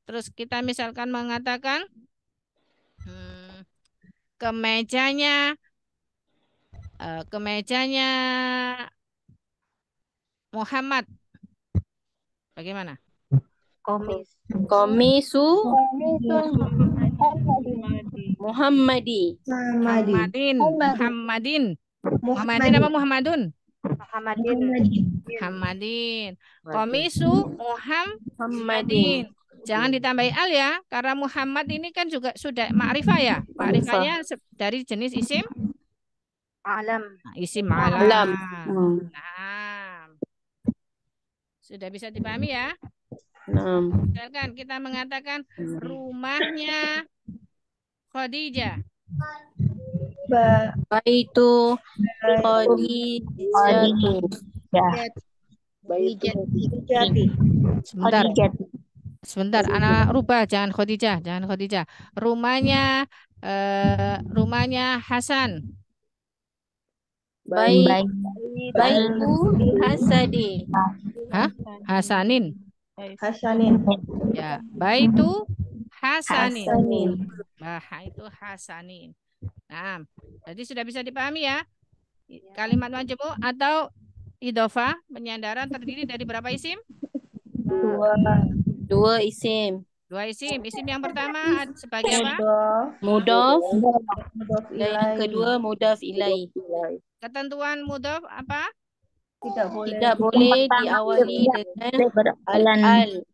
Terus kita misalkan mengatakan, kemejanya Muhammad. Bagaimana? Komisu Muhammadin. Muhammadi. Muhammadin. Muhammadin. Muhammadin apa Muhammadun? Muhammadin. Komisu Muhammadin. Jangan ditambahi al ya, karena Muhammad ini kan juga sudah ma'rifah ya. Ma'rifahnya dari jenis isim Alam. isim alam. Hmm. Nah, sudah bisa dipahami ya? Nah. Misalkan kita mengatakan rumahnya Khadijah. Baitu Khadijatu. Sebentar, anak rubah, jangan Khadijah. Rumahnya Hasan. Baitu Hasadi. Hah? Hasanin. Ya, baitu Hasanin. Itu Hasanin. Nah, jadi sudah bisa dipahami ya. Kalimat majmu' atau idhofah penyandaran terdiri dari berapa isim? Dua isim. Isim yang pertama sebagai apa? Mudhof. Dan yang kedua mudhof ilai. Ketentuan mudhof apa? Tidak boleh diawali dengan al.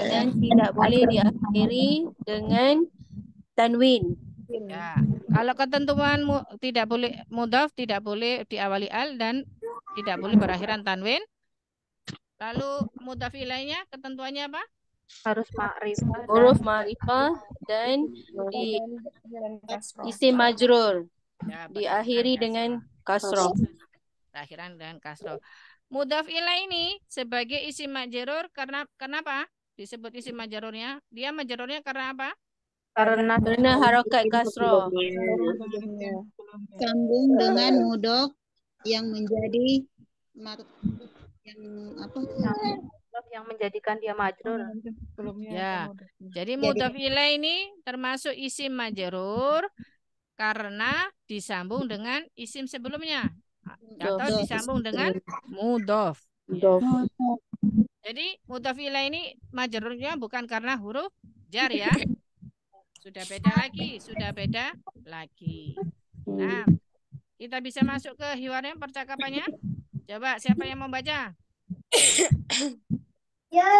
Dan tidak boleh diakhiri dengan tanwin. Ya, kalau ketentuan tidak boleh mudhof, tidak boleh diawali al dan tidak boleh berakhiran tanwin. Lalu mudhof ilainya ketentuannya apa? Harus ma'rifah. Huruf ma'rifah dan isim majrur. Ya, Diakhiri dengan kasroh. Berakhiran dengan kasroh. Mudhof ilaih ini sebagai isim majrur kenapa disebut isim majrurnya? Dia majrurnya karena apa? Karena harokat kasroh. Sambung dengan mudhof yang menjadi yang menjadikan dia majrur. Ya. Jadi mudhof ilaih ini termasuk isim majrur karena disambung dengan isim sebelumnya atau disambung dengan mudhof. Jadi mudhof ilaih ini majrurnya bukan karena huruf jar ya. Sudah beda lagi. Nah, kita bisa masuk ke hiwarnya percakapannya. Coba siapa yang mau baca? Ya.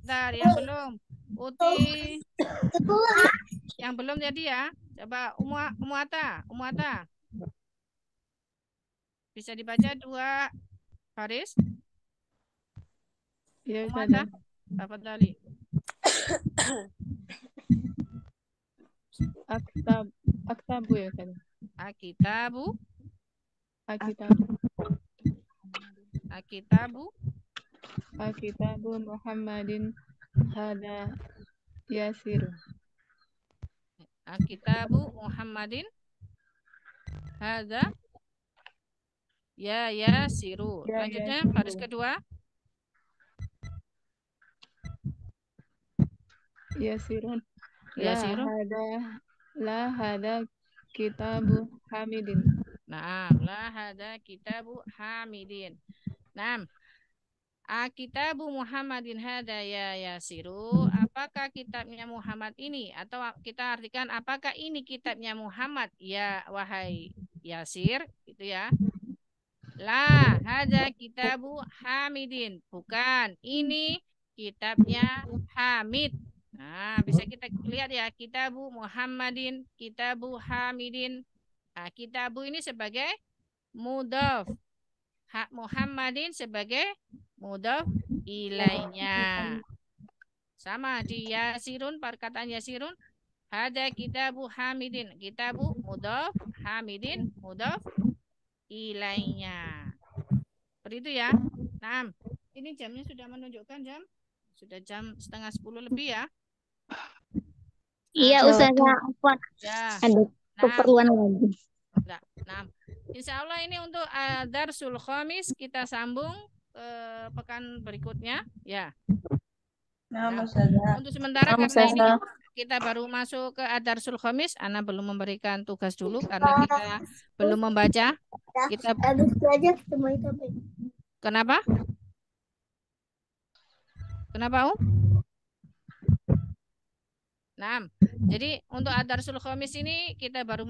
Bentar, yang belum. Uti. Yang belum jadi ya. Coba Umuata. Bisa dibaca 2 baris? Iya, Umuata. Dapat tali. Aktabu ya kan? Akitabu Muhammadin hada yasiru. Akitabu Muhammadin hada yasiru. Lanjutnya baris kedua. Yasirun Yasiru. La hada kitabu Hamidin. Naam, la hada kitabu Hamidin. Naam. Kitabu Muhammadin hada ya Yasiru. Apakah kitabnya Muhammad ini? Atau kita artikan apakah ini kitabnya Muhammad? Ya wahai Yasir, itu ya. La hada kitabu Hamidin. Bukan, ini kitabnya Hamid. Nah, bisa kita lihat ya, kitabu Muhammadin, kitabu Hamidin. Nah, kitabu ini sebagai mudhaf. Muhammadin sebagai mudhaf ilainya. Sama di Yasirun, perkataan Yasirun, hada kitabu Hamidin, kitabu mudhaf, Hamidin mudhaf ilainya. Seperti itu ya. Nah, ini jamnya sudah menunjukkan sudah jam 9:30 lebih ya. Iya, Ustazah. Ya. Ada keperluan lagi. Nah, insya Allah ini untuk Darsul Khamis kita sambung ke pekan berikutnya ya. Nah, untuk sementara karena ini kita baru masuk ke Darsul Khamis, Ana belum memberikan tugas dulu karena kita belum membaca. Kita Kenapa? Kenapa, Nah, jadi untuk Darsul Khamis ini kita baru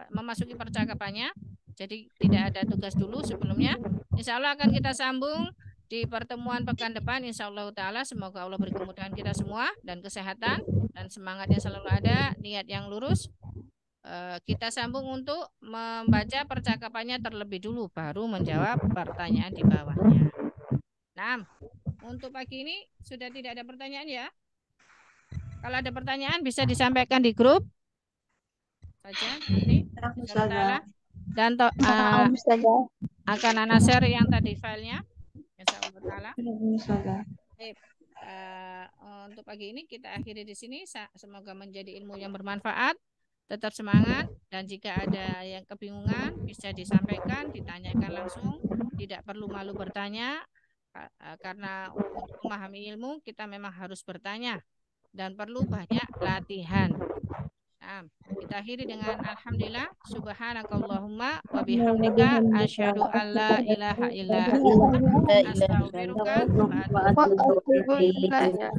memasuki percakapannya. Jadi tidak ada tugas dulu sebelumnya. Insya Allah akan kita sambung di pertemuan pekan depan. Insya Allah Ta'ala semoga Allah beri kemudahan kita semua dan kesehatan dan semangatnya selalu ada, niat yang lurus. Kita sambung untuk membaca percakapannya terlebih dulu, baru menjawab pertanyaan di bawahnya. Nah, untuk pagi ini sudah tidak ada pertanyaan ya. Kalau ada pertanyaan bisa disampaikan di grup saja nanti. Dan akan Ana share yang tadi filenya. Insyaallah. Untuk pagi ini kita akhiri di sini. Semoga menjadi ilmu yang bermanfaat. Tetap semangat dan jika ada yang kebingungan bisa disampaikan, ditanyakan langsung. Tidak perlu malu bertanya karena untuk memahami ilmu kita memang harus bertanya. Dan perlu banyak latihan. Nah, kita akhiri dengan alhamdulillah subhanakallahumma wa bihamdika asyhadu an la ilaha illa anta astaghfiruka wa atubu ilaik.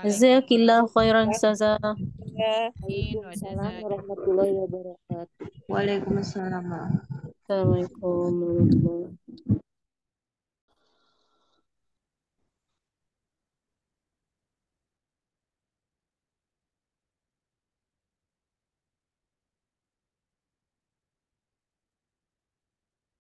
Jazakallahu khairan Ustazah. Waalaikumsalam warahmatullahi wabarakatuh. Waalaikumsalam. Assalamualaikum warahmatullahi wabarakatuh.